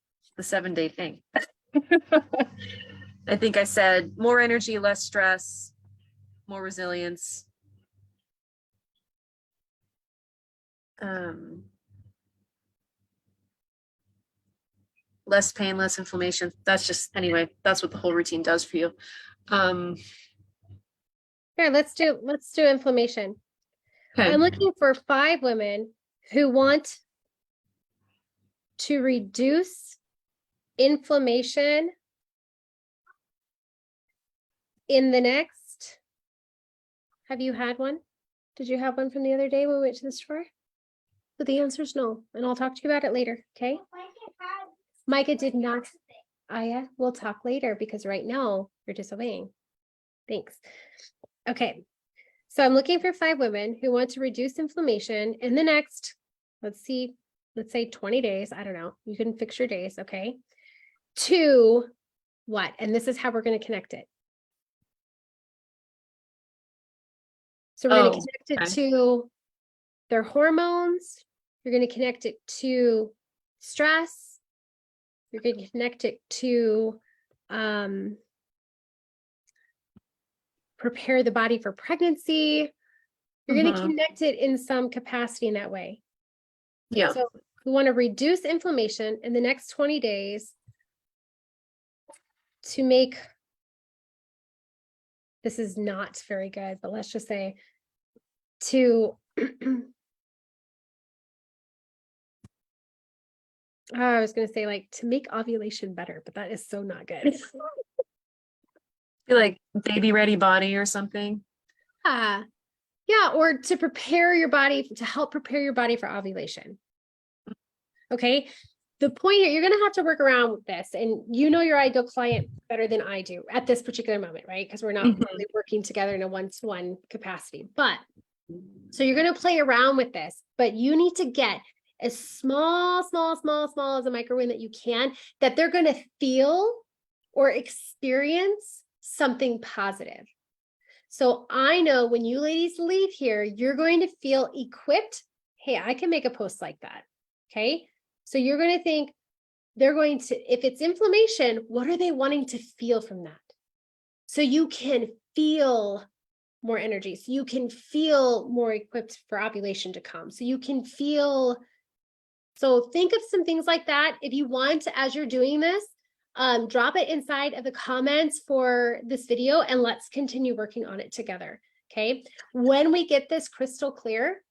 7-day thing. I think I said more energy, less stress, more resilience. Less pain, less inflammation. That's just, anyway, that's what the whole routine does for you. Here, let's do inflammation. Okay. I'm looking for 5 women who want to reduce inflammation in the next. Have you had one? Did you have one from the other day when we went to the store? But the answer is no, and I'll talk to you about it later. Okay. Micah did not. Aya, we'll talk later because right now you're disobeying. Thanks. Okay. So I'm looking for 5 women who want to reduce inflammation in the next, let's see, let's say 20 days, I don't know, you can fix your days, okay, to what? And this is how we're going to connect it. So we're going to connect it to their hormones. You're going to connect it to stress. You're going to connect it to prepare the body for pregnancy. You're going to connect it in some capacity in that way. Yeah. So we want to reduce inflammation in the next 20 days to make, this is not very good, but let's just say to, I was going to say like to make ovulation better, but that is so not good. Feel like baby ready body or something. Yeah, or to prepare your body, to help prepare your body for ovulation. Okay. The point here, you're going to have to work around with this, and you know your ideal client better than I do at this particular moment, right? Because we're not really working together in a one-to-one capacity. But so you're going to play around with this, but you need to get as small as a microwave that you can, that they're going to feel or experience something positive. So I know when you ladies leave here, you're going to feel equipped. Hey, I can make a post like that. Okay. So you're going to think they're going to, if it's inflammation, what are they wanting to feel from that? So you can feel more energy. So you can feel more equipped for ovulation to come. So you can feel, so think of some things like that. If you want to, as you're doing this, drop it inside of the comments for this video and let's continue working on it together. Okay. When we get this crystal clear,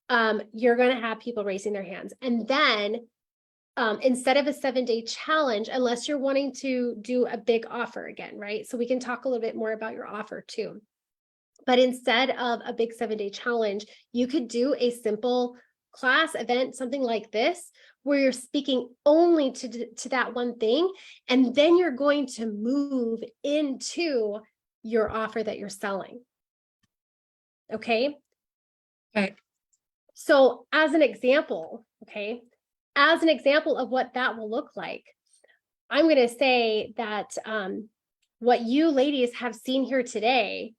you're going to have people raising their hands. And then instead of a 7-day challenge, unless you're wanting to do a big offer again, right? So we can talk a little bit more about your offer too. But instead of a big 7-day challenge, you could do a simple class event, something like this, where you're speaking only to that one thing. And then you're going to move into your offer that you're selling. Okay. Okay. So as an example, okay, as an example of what that will look like, I'm going to say that what you ladies have seen here today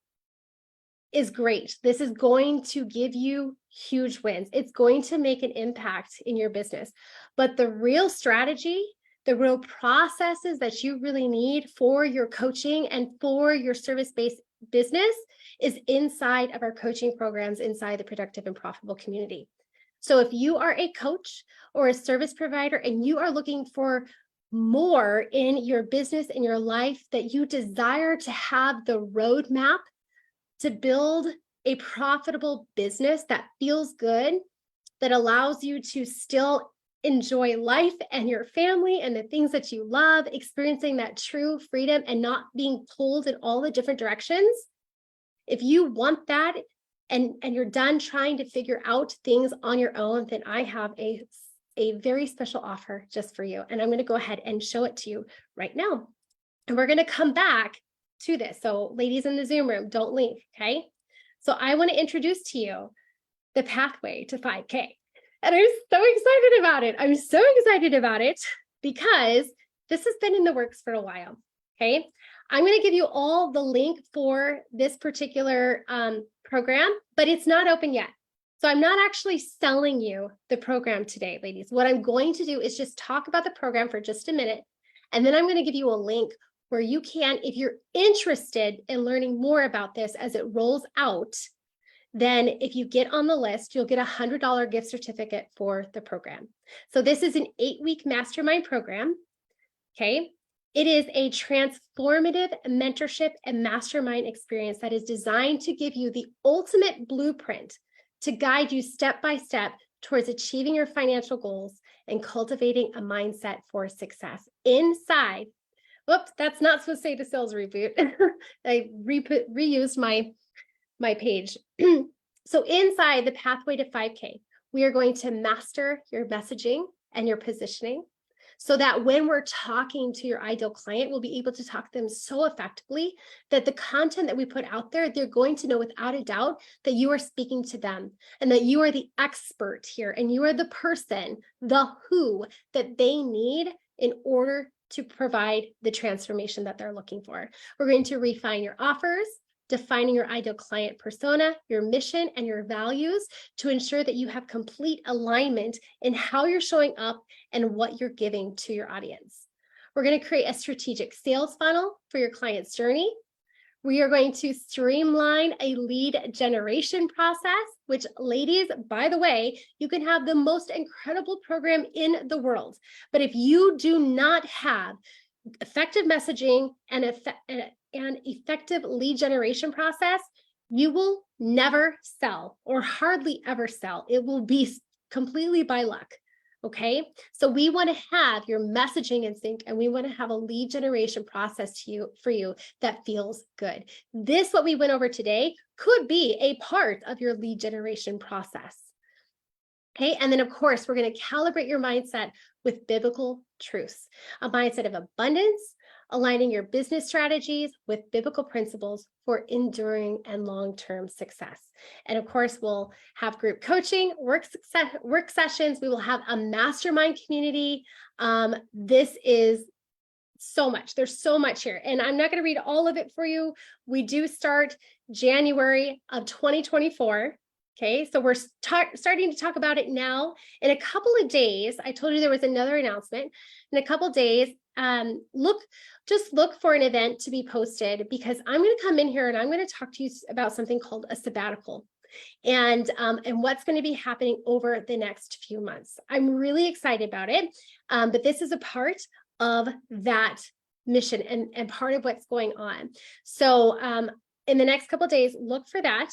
is great. This is going to give you huge wins. It's going to make an impact in your business. But the real strategy, the real processes that you really need for your coaching and for your service-based business is inside of our coaching programs inside the Productive and Profitable community. So if you are a coach or a service provider and you are looking for more in your business, in your life, that you desire to have the roadmap to build a profitable business that feels good, that allows you to still enjoy life and your family and the things that you love, experiencing that true freedom and not being pulled in all the different directions. If you want that and you're done trying to figure out things on your own, then I have a very special offer just for you. And I'm going to go ahead and show it to you right now. And we're going to come back to this. So ladies in the Zoom room, don't leave, okay? So I want to introduce to you the pathway to 5K. And I'm so excited about it. I'm so excited about it because this has been in the works for a while, okay? I'm going to give you all the link for this particular program, but it's not open yet. So I'm not actually selling you the program today, ladies. What I'm going to do is just talk about the program for just a minute, and then I'm going to give you a link where you can, if you're interested in learning more about this as it rolls out, then if you get on the list, you'll get a $100 gift certificate for the program. So this is an 8-week mastermind program, okay? It is a transformative mentorship and mastermind experience that is designed to give you the ultimate blueprint to guide you step by step towards achieving your financial goals and cultivating a mindset for success. Inside, whoops, that's not supposed to say the sales reboot. I reused my page. So inside the pathway to 5K, we are going to master your messaging and your positioning so that when we're talking to your ideal client, we'll be able to talk to them so effectively that the content that we put out there, they're going to know without a doubt that you are speaking to them and that you are the expert here and you are the person, the who that they need in order to provide the transformation that they're looking for. We're going to refine your offers, defining your ideal client persona, your mission, and your values to ensure that you have complete alignment in how you're showing up and what you're giving to your audience. We're going to create a strategic sales funnel for your client's journey. We are going to streamline a lead generation process, which, ladies, by the way, you can have the most incredible program in the world. But if you do not have effective messaging and effective lead generation process, you will never sell or hardly ever sell. It will be completely by luck. Okay, so we want to have your messaging in sync and we want to have a lead generation process for you that feels good. This, what we went over today, could be a part of your lead generation process. Okay, and then of course, we're going to calibrate your mindset with biblical truths, a mindset of abundance, aligning your business strategies with biblical principles for enduring and long-term success. And of course, we'll have group coaching, work sessions. We will have a mastermind community. This is so much. There's so much here. And I'm not going to read all of it for you. We do start January of 2024. Okay, so we're starting to talk about it now. In a couple of days, I told you there was another announcement. In a couple of days, just look for an event to be posted because I'm going to come in here and I'm going to talk to you about something called a sabbatical and what's going to be happening over the next few months. I'm really excited about it, but this is a part of that mission and part of what's going on. So in the next couple of days, look for that.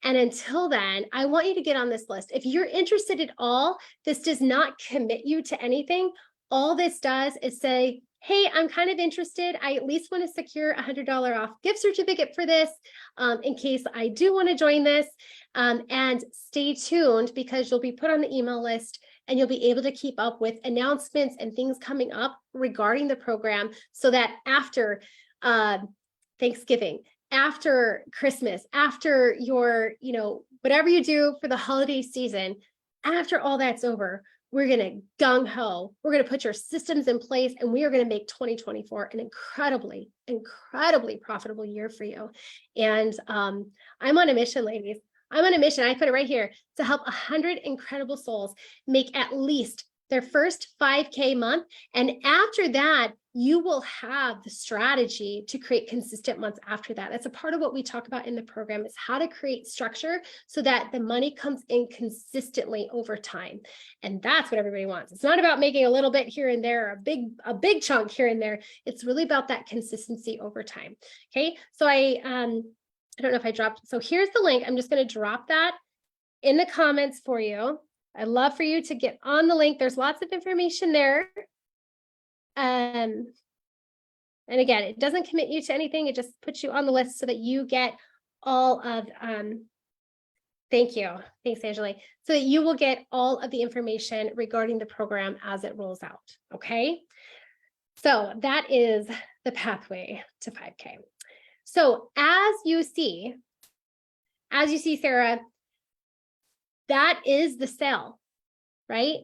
And until then, I want you to get on this list. If you're interested at all, this does not commit you to anything. All this does is say, hey, I'm kind of interested. I at least want to secure a $100 off gift certificate for this in case I do want to join this. And stay tuned because you'll be put on the email list and you'll be able to keep up with announcements and things coming up regarding the program so that after Thanksgiving, after Christmas, after your, whatever you do for the holiday season, after all that's over, we're going to gung-ho. We're going to put your systems in place and we are going to make 2024 an incredibly, incredibly profitable year for you. And I'm on a mission, ladies. I'm on a mission. I put it right here to help 100 incredible souls make at least their first 5K month. And after that, you will have the strategy to create consistent months after that. That's a part of what we talk about in the program is how to create structure so that the money comes in consistently over time. And that's what everybody wants. It's not about making a little bit here and there, a big chunk here and there. It's really about that consistency over time. Okay. So I don't know if I dropped. So here's the link. I'm just going to drop that in the comments for you. I'd love for you to get on the link. There's lots of information there. And again, it doesn't commit you to anything. It just puts you on the list so that you get all of, thank you. Thanks, Angela. So that you will get all of the information regarding the program as it rolls out. Okay. So that is the pathway to 5K. So as you see, Sarah, that is the sale, right?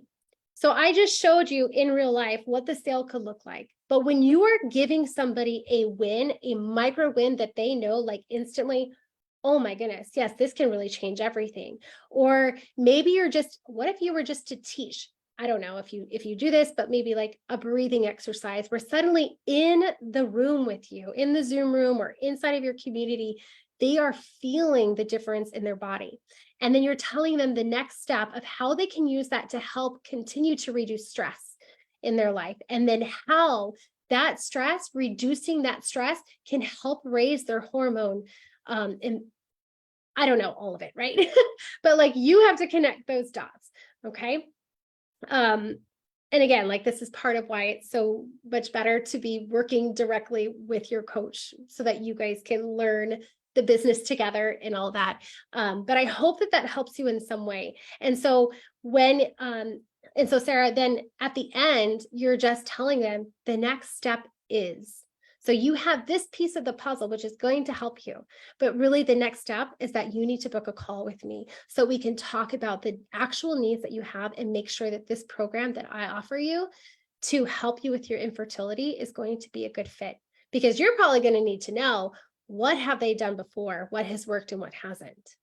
So I just showed you in real life what the sale could look like. But when you are giving somebody a win, a micro win that they know like instantly, oh my goodness, yes, this can really change everything. Or maybe what if you were just to teach? I don't know if you do this, but maybe like a breathing exercise where suddenly in the room with you, in the Zoom room or inside of your community, they are feeling the difference in their body. And then you're telling them the next step of how they can use that to help continue to reduce stress in their life. And then how that stress, reducing that stress can help raise their hormone. And I don't know all of it, right? But like you have to connect those dots. Okay. And again, like this is part of why it's so much better to be working directly with your coach so that you guys can learn the business together and all that. But I hope that helps you in some way. And so when And so Sarah, then at the end, you're just telling them the next step is. So you have this piece of the puzzle, which is going to help you. But really the next step is that you need to book a call with me so we can talk about the actual needs that you have and make sure that this program that I offer you to help you with your infertility is going to be a good fit. Because you're probably going to need to know, what have they done before? What has worked and what hasn't?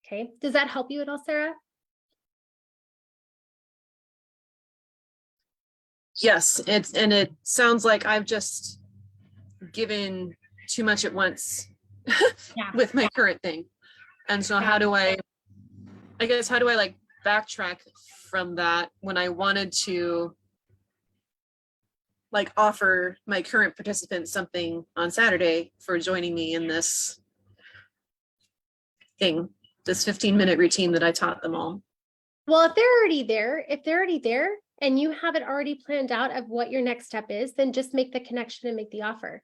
Okay. Does that help you at all, Sarah? Yes, it sounds like I've just given too much at once Yeah. with my current thing. And so how do I guess, how do I like backtrack from that when I wanted to like offer my current participants something on Saturday for joining me in this thing, this 15-minute routine that I taught them all? Well, if they're already there and you have it already planned out of what your next step is, then just make the connection and make the offer.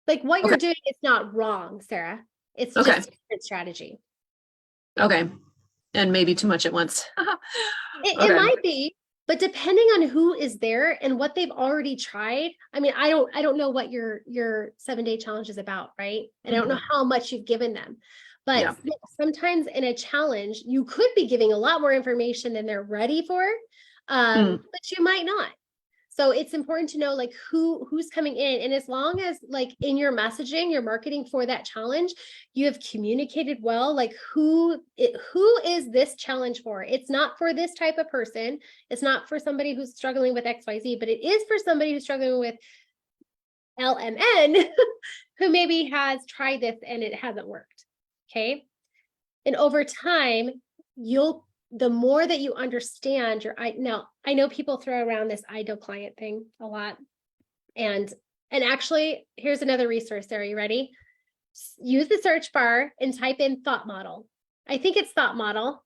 Like what you're doing is not wrong, Sarah. It's just a different strategy. Okay. And maybe too much at once. It might be, but depending on who is there and what they've already tried. I mean, I don't know what your 7-day challenge is about, right? And I don't know how much you've given them. But sometimes in a challenge, you could be giving a lot more information than they're ready for, but you might not. So it's important to know like who's coming in. And as long as like in your messaging, your marketing for that challenge, you have communicated well, like who is this challenge for? It's not for this type of person. It's not for somebody who's struggling with XYZ, but it is for somebody who's struggling with LMN who maybe has tried this and it hasn't worked. Okay. And over time, the more that you understand now, I know people throw around this ideal client thing a lot. And actually, here's another resource there. Are you ready? Use the search bar and type in thought model. I think it's thought model.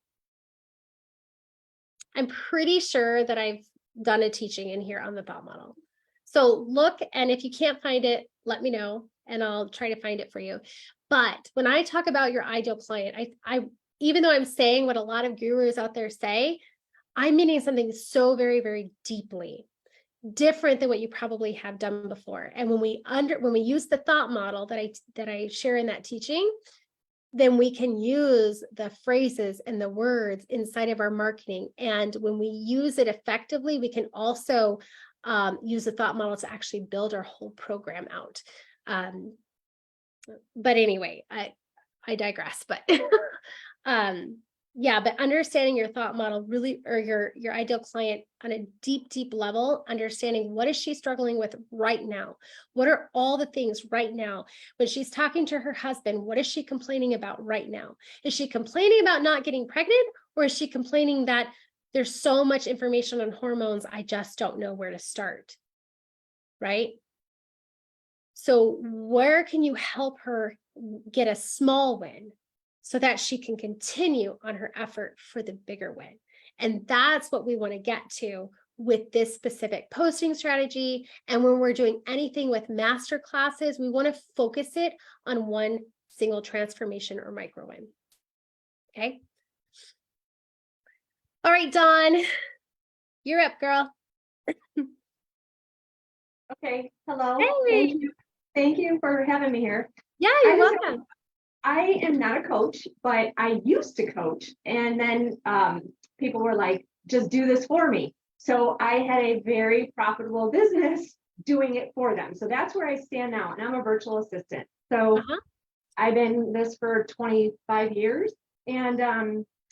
I'm pretty sure that I've done a teaching in here on the thought model. So look, and if you can't find it, let me know and I'll try to find it for you. But when I talk about your ideal client, I even though I'm saying what a lot of gurus out there say, I'm meaning something so very, very deeply different than what you probably have done before. And when we use the thought model that I share in that teaching, then we can use the phrases and the words inside of our marketing. And when we use it effectively, we can also use the thought model to actually build our whole program out. But anyway, I digress, but yeah, but understanding your thought model really, or your ideal client on a deep level, understanding what is she struggling with right now? What are all the things right now? When she's talking to her husband, what is she complaining about right now? Is she complaining about not getting pregnant, or is she complaining that there's so much information on hormones, I just don't know where to start, right? So where can you help her get a small win so that she can continue on her effort for the bigger win? And that's what we want to get to with this specific posting strategy. And when we're doing anything with master classes, we want to focus it on one single transformation or micro win. Okay. All right, Dawn, you're up, girl. Okay. Hello. Hey. Thank you for having me here. Yeah, you're welcome. I am not a coach, but I used to coach. And then people were like, just do this for me. So I had a very profitable business doing it for them. So that's where I stand now. And I'm a virtual assistant. So I've been this for 25 years. And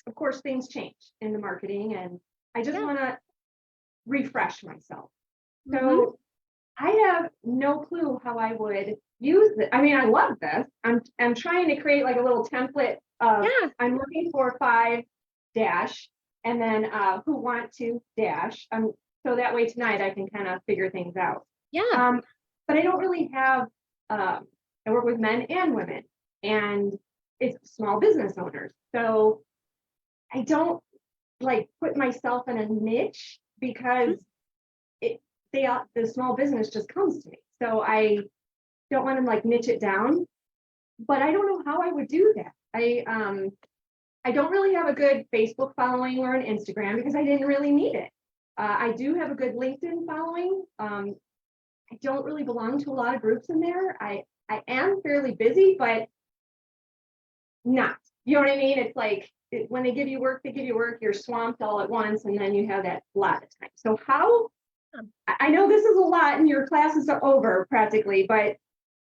of course, things change in the marketing. And I just want to refresh myself. So I have no clue how I would use it. I mean, I love this. I'm trying to create like a little template of I'm looking for 5 dash and then who want to dash. So that way tonight I can kind of figure things out. Yeah. But I don't really have I work with men and women, and it's small business owners. So I don't like put myself in a niche because the small business just comes to me. So I don't want to like niche it down, but I don't know how I would do that. I don't really have a good Facebook following or an Instagram because I didn't really need it. I do have a good LinkedIn following. I don't really belong to a lot of groups in there. I am fairly busy, but not. You know what I mean? It's like when they give you work, they give you work. You're swamped all at once, and then you have that lot of time. So how? I know this is a lot, and your classes are over practically, but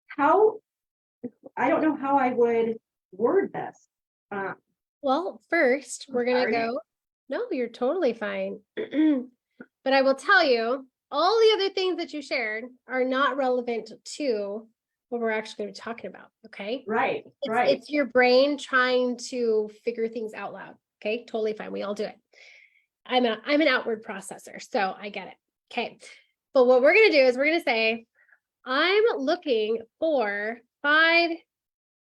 how? I don't know how I would word this. Well, first, we're gonna sorry. go. No, you're totally fine. But I will tell you, all the other things that you shared are not relevant to what we're actually going to be talking about. Okay. Right, It's, right. it's your brain trying to figure things out loud. Okay. Totally fine. We all do it. I'm an outward processor, so I get it. Okay. But what we're going to do is we're going to say, I'm looking for 5.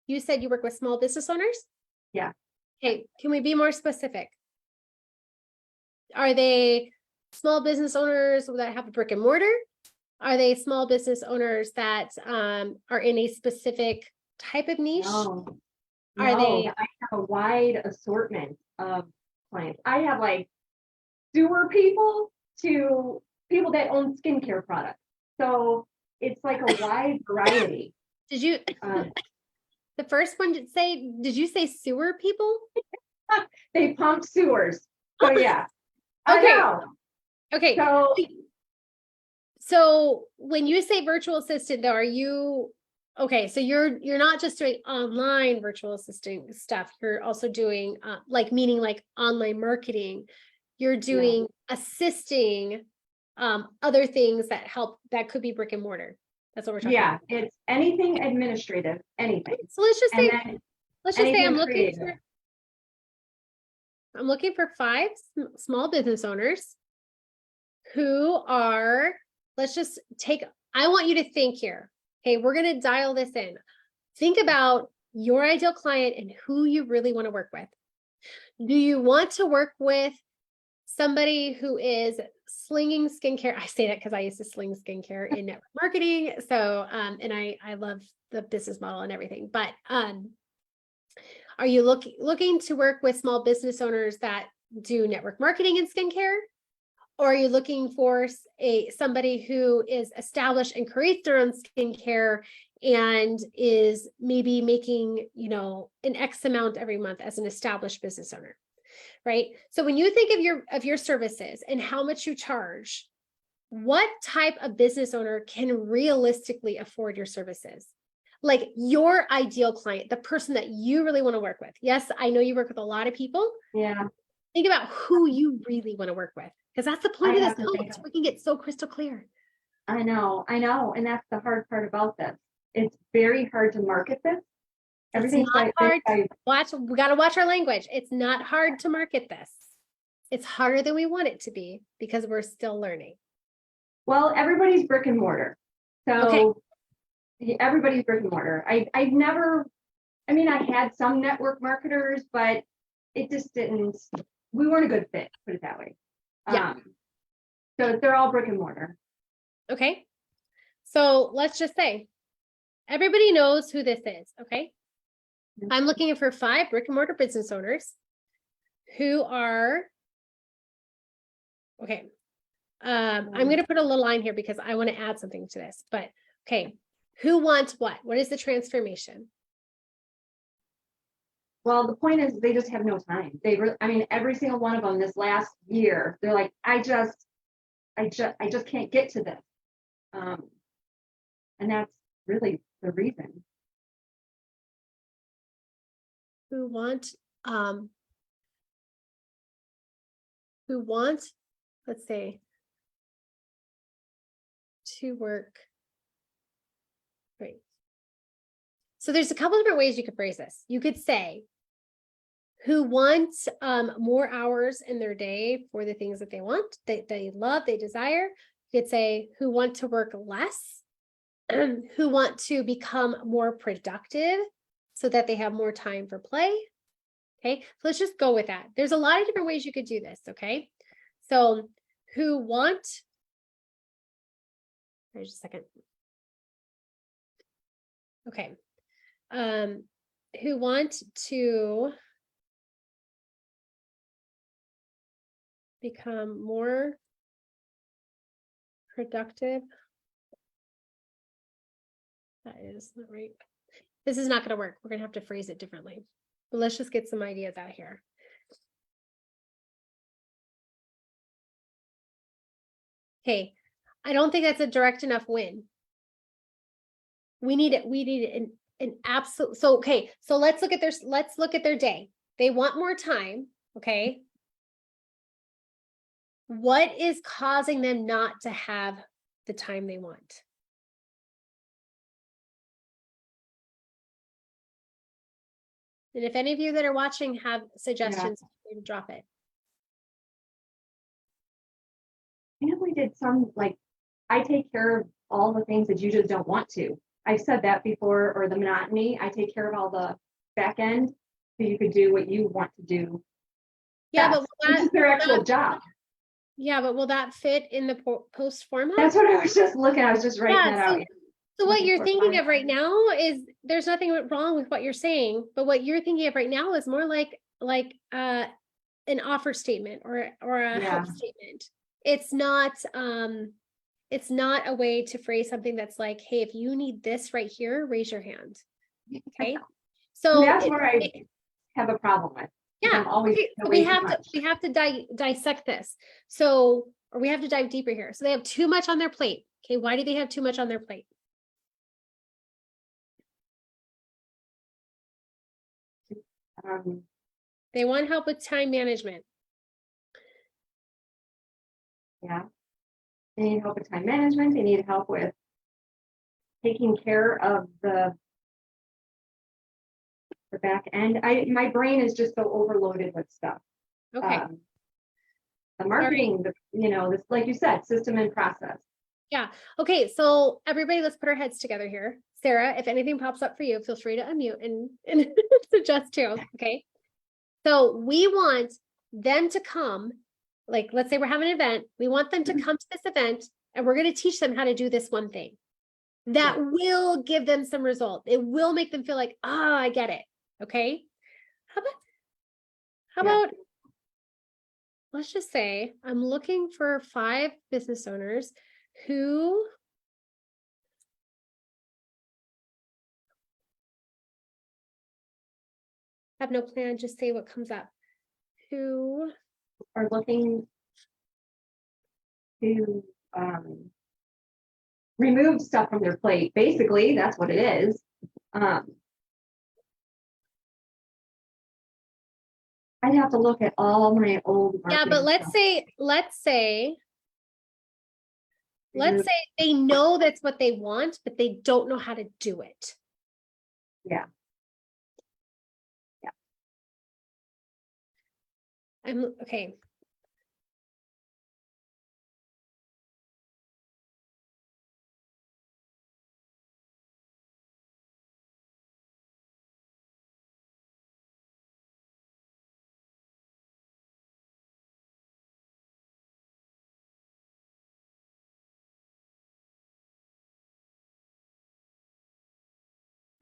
You said you work with small business owners? Yeah. Okay. Can we be more specific? Are they small business owners that have a brick and mortar? Are they small business owners that are in a specific type of niche? No, Are no, they- I have a wide assortment of clients. I have like sewer people to people that own skincare products. So it's like a wide variety. Did you, Um, the first one did you say sewer people? They pump sewers. So yeah. Okay. I know. Okay. So So when you say virtual assistant though, are you, okay, so you're not just doing online virtual assistant stuff, you're also doing meaning like online marketing. You're doing assisting other things that help, that could be brick and mortar. That's what we're talking yeah, about. it's anything administrative, anything. So let's just And say, then I'm anything looking creative. for, 5 small business owners who are, let's just take, I want you to think here. Okay, we're going to dial this in. Think about your ideal client and who you really want to work with. Do you want to work with somebody who is slinging skincare? I say that because I used to sling skincare in network marketing. So, and I love the business model and everything, but, are you looking to work with small business owners that do network marketing and skincare? Or are you looking for somebody who is established and creates their own skincare and is maybe making, an X amount every month as an established business owner, right? So when you think of your services and how much you charge, what type of business owner can realistically afford your services? Like your ideal client, the person that you really want to work with. Yes, I know you work with a lot of people. Yeah, Think about who you really want to work with, because that's the point I of have this to coach. think- We can get so crystal clear. I know. And that's the hard part about this. It's very hard to market this. Everything's not hard by We got to watch our language. It's not hard to market this. It's harder than we want it to be because we're still learning. well, everybody's brick and mortar. So everybody's brick and mortar. I've never, I mean, I had some network marketers, but it just didn't, we weren't a good fit, put it that way. Yeah. So they're all brick and mortar. Okay. So let's just say everybody knows who this is. Okay. Yeah. I'm looking for 5 brick and mortar business owners who are, okay. I'm going to put a little line here because I want to add something to this, but okay. Who wants what? What is the transformation? Well, the point is they just have no time. I mean, every single one of them this last year, they're like, I just can't get to this. And that's really the reason. Who want, let's say, to work. Right. So there's a couple different ways you could phrase this. You could say, who wants more hours in their day for the things that they want, they love, they desire. You could say, who want to work less, who want to become more productive so that they have more time for play. Okay, so let's just go with that. There's a lot of different ways you could do this. Okay, so who want, there's a second. Okay, who want to become more productive. That is not right. This is not going to work. We're going to have to phrase it differently. But let's just get some ideas out here. Okay, I don't think that's a direct enough win. We need it. We need an absolute. So okay, so let's look at their day. They want more time. Okay. What is causing them not to have the time they want? And if any of you that are watching have suggestions, drop it. And we did some, like, I take care of all the things that you just don't want to. I've said that before, or the monotony. I take care of all the back end so you could do what you want to do. Yeah, best, but which is their actual job. Yeah, but will that fit in the post format? That's what I was just looking. I was just writing that out. So what Looking you're for thinking time. of right now is there's nothing wrong with what you're saying, but what you're thinking of right now is more like an offer statement or a help statement. It's not a way to phrase something that's like, hey, if you need this right here, raise your hand. Okay. So And that's where I have a problem with. Yeah, I'm always okay, so way we have to dissect this. So, or we have to dive deeper here. So they have too much on their plate. Okay, why do they have too much on their plate? They want help with time management. Yeah. They need help with time management. They need help with taking care of the back end. My brain is just so overloaded with stuff. Okay. The marketing, this, like you said, system and process. Yeah. Okay. So everybody, let's put our heads together here. Sarah, if anything pops up for you, feel free to unmute and suggest too. Okay. So we want them to come, like, let's say we're having an event. We want them to come to this event and we're going to teach them how to do this one thing that will give them some result. It will make them feel like, I get it. Okay. How about, let's just say I'm looking for 5 business owners who have no plan, just say what comes up. Who are looking to remove stuff from their plate. Basically, that's what it is. I'd have to look at all my old but let's say they know that's what they want, but they don't know how to do it. Yeah. Okay.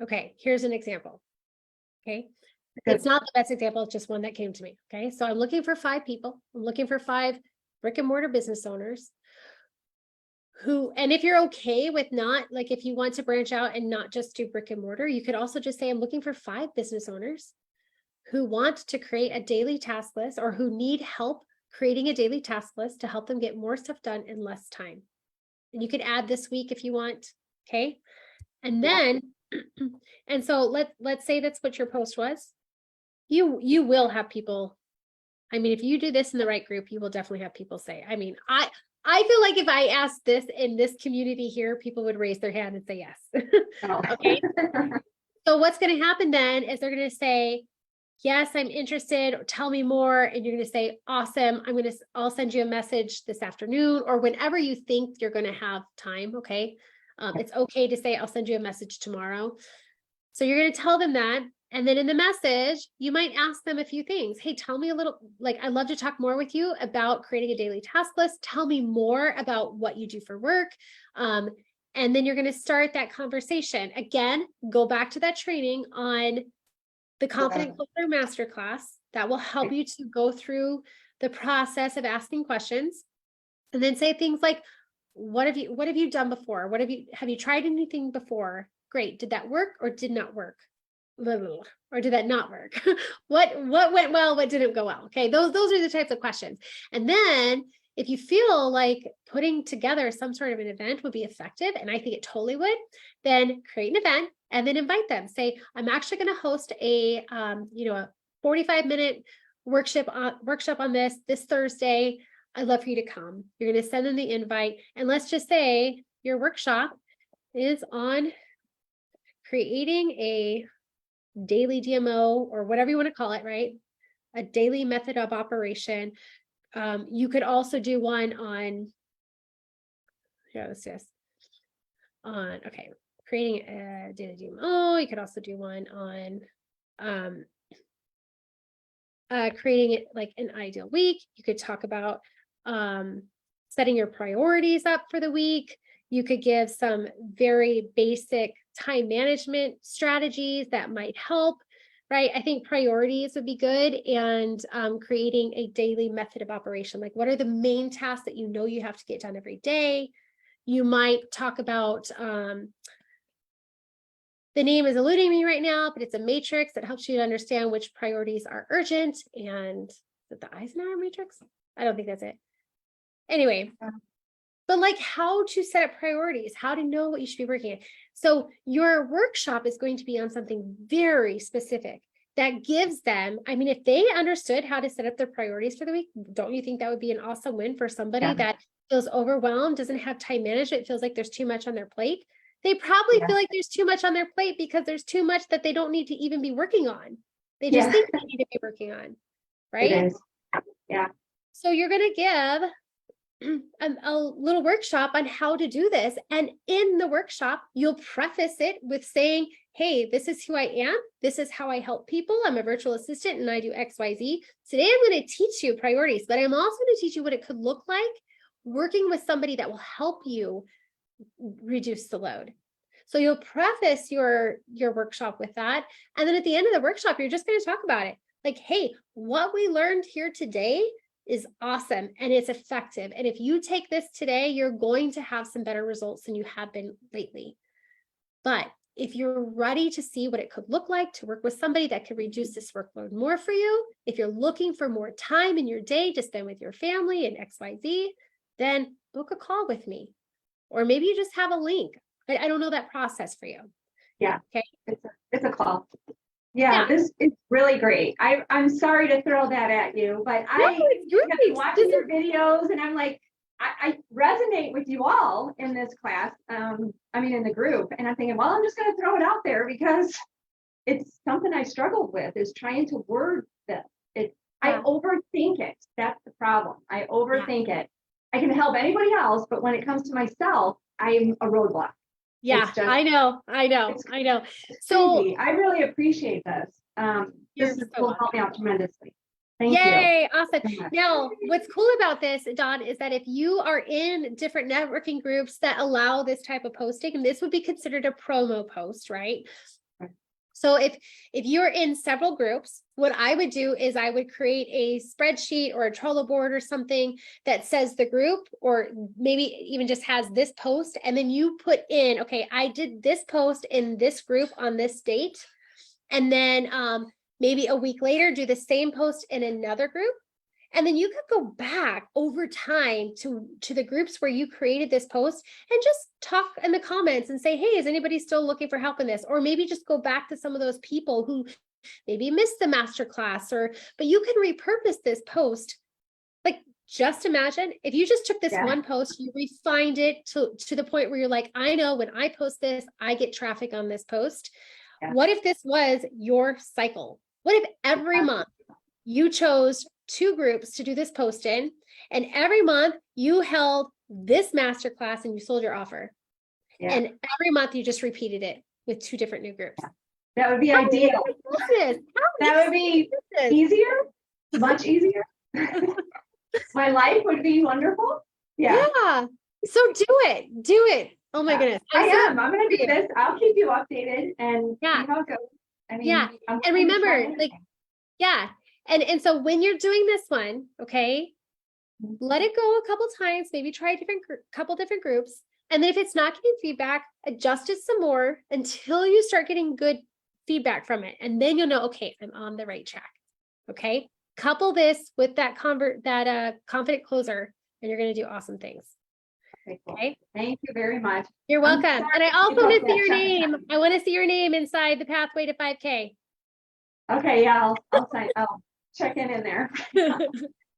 Okay, here's an example. Okay. It's not the best example, it's just one that came to me. Okay. So I'm looking for 5 people. I'm looking for 5 brick and mortar business owners who, and if you're okay with not, like, if you want to branch out and not just do brick and mortar, you could also just say, I'm looking for 5 business owners who want to create a daily task list or who need help creating a daily task list to help them get more stuff done in less time. And you could add this week if you want. Okay. And then, and so let's say that's what your post was. You will have people. I mean, if you do this in the right group, you will definitely have people say, I mean, I feel like if I asked this in this community here, people would raise their hand and say yes. Okay. So what's going to happen then is they're going to say, yes, I'm interested, or tell me more. And you're going to say, awesome. I'll send you a message this afternoon or whenever you think you're going to have time. Okay. It's okay to say, I'll send you a message tomorrow. So you're going to tell them that. And then in the message, you might ask them a few things. Hey, tell me a little, like, I'd love to talk more with you about creating a daily task list. Tell me more about what you do for work. And then you're going to start that conversation. Again, go back to that training on the Confident Closer Masterclass that will help you to go through the process of asking questions, and then say things like, what have you done before? Have you tried anything before? Great. Did that work or did not work? Blah, blah, blah. Or did that not work? What went well? What didn't go well? Okay. Those are the types of questions. And then if you feel like putting together some sort of an event would be effective, and I think it totally would, then create an event and then invite them. Say, I'm actually going to host a 45-minute workshop on this Thursday. I'd love for you to come. You're going to send them the invite. And let's just say your workshop is on creating a daily DMO or whatever you want to call it, right? A daily method of operation. You could also do one on, creating a daily DMO. You could also do one on creating it like an ideal week. You could talk about setting your priorities up for the week. You could give some very basic time management strategies that might help, right? I think priorities would be good, and creating a daily method of operation. Like, what are the main tasks that you know you have to get done every day? You might talk about, the name is eluding me right now, but it's a matrix that helps you to understand which priorities are urgent. And is it the Eisenhower matrix? I don't think that's it. Anyway, but like how to set up priorities, how to know what you should be working on. So your workshop is going to be on something very specific that gives them, I mean, if they understood how to set up their priorities for the week, don't you think that would be an awesome win for somebody that feels overwhelmed, doesn't have time management, feels like there's too much on their plate? They probably feel like there's too much on their plate because there's too much that they don't need to even be working on. They just think they need to be working on, right? It is. Yeah. So you're going to give a little workshop on how to do this. And in the workshop, you'll preface it with saying, hey, this is who I am. This is how I help people. I'm a virtual assistant and I do XYZ. Today, I'm going to teach you priorities, but I'm also going to teach you what it could look like working with somebody that will help you reduce the load. So you'll preface your workshop with that. And then at the end of the workshop, you're just going to talk about it. Like, hey, what we learned here today is awesome and it's effective. And if you take this today, you're going to have some better results than you have been lately. But if you're ready to see what it could look like to work with somebody that could reduce this workload more for you, if you're looking for more time in your day to spend with your family and XYZ, then book a call with me. Or maybe you just have a link. I don't know that process for you. Yeah. Okay. It's a call. Yeah, this is really great. I'm sorry to throw that at you, but I have been watching your videos and I'm like, I resonate with you all in this class. In the group, and I'm thinking, well, I'm just going to throw it out there because it's something I struggled with, is trying to word this. I overthink it. That's the problem. I overthink it. I can help anybody else, but when it comes to myself, I'm a roadblock. Yeah, I know. So I really appreciate this. This will help me out tremendously. Thank you. Yay, awesome. Now, what's cool about this, Dawn, is that if you are in different networking groups that allow this type of posting, and this would be considered a promo post, right? So if you're in several groups, what I would do is I would create a spreadsheet or a Trello board or something that says the group, or maybe even just has this post. And then you put in, okay, I did this post in this group on this date. And then maybe a week later, do the same post in another group. And then you could go back over time to the groups where you created this post and just talk in the comments and say, hey, is anybody still looking for help in this? Or maybe just go back to some of those people who maybe missed the masterclass, but you can repurpose this post. Like, just imagine if you just took this one post, you refined it to the point where you're like, I know when I post this, I get traffic on this post. Yeah. What if this was your cycle? What if every month you chose 2 groups to do this post in, and every month you held this masterclass and you sold your offer, and every month you just repeated it with 2 different new groups? That would be ideal. That would be easier, much easier. My life would be wonderful. Yeah. So do it. Oh my goodness. I'm going to do this. I'll keep you updated and see how it goes. And remember, And so when you're doing this one, okay, let it go a couple times, maybe try a couple different groups. And then if it's not getting feedback, adjust it some more until you start getting good feedback from it. And then you'll know, okay, I'm on the right track. Okay. Couple this with that confident closer, and you're going to do awesome things. Okay, cool. Okay. Thank you very much. You're I'm welcome. sorry And I to also want to interrupt see your that, name. Shannon. I want to see your name inside the Pathway to 5K. Okay, yeah, I'll check in there.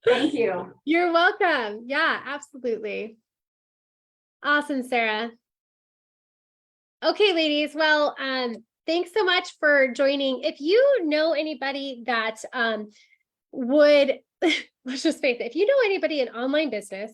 Thank you. You're welcome. Yeah, absolutely. Awesome, Sarah. Okay, ladies. Well, thanks so much for joining. If you know anybody that would, let's just face it, if you know anybody in online business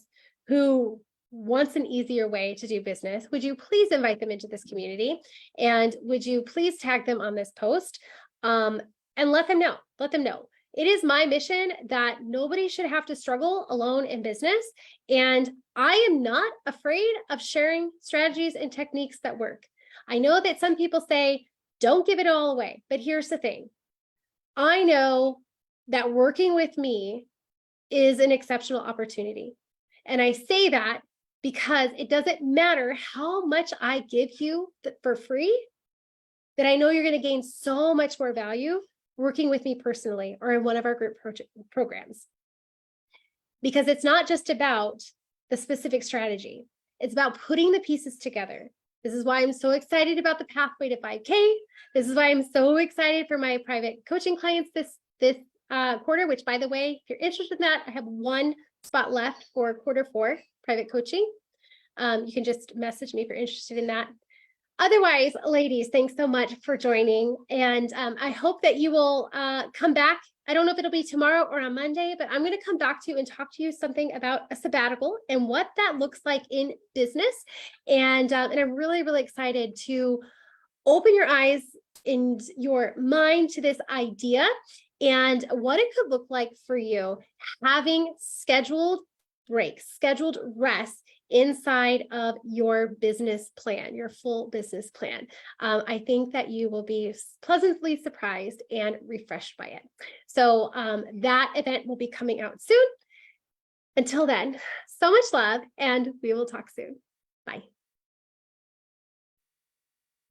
who wants an easier way to do business, would you please invite them into this community? And would you please tag them on this post and let them know. Let them know. It is my mission that nobody should have to struggle alone in business. And I am not afraid of sharing strategies and techniques that work. I know that some people say, don't give it all away. But here's the thing. I know that working with me is an exceptional opportunity. And I say that because it doesn't matter how much I give you for free, that I know you're going to gain so much more value working with me personally or in one of our group programs. Because it's not just about the specific strategy. It's about putting the pieces together. This is why I'm so excited about the Pathway to 5K. This is why I'm so excited for my private coaching clients this quarter, which, by the way, if you're interested in that, I have one spot left for Q4 private coaching. You can just message me if you're interested in that. Otherwise, ladies, thanks so much for joining. And I hope that you will come back. I don't know if it'll be tomorrow or on Monday, but I'm going to come back to you and talk to you something about a sabbatical and what that looks like in business. And I'm really, really excited to open your eyes and your mind to this idea and what it could look like for you having scheduled breaks, scheduled rest inside of your business plan, your full business plan. I think that you will be pleasantly surprised and refreshed by it. So that event will be coming out soon. Until then, so much love, and we will talk soon. Bye.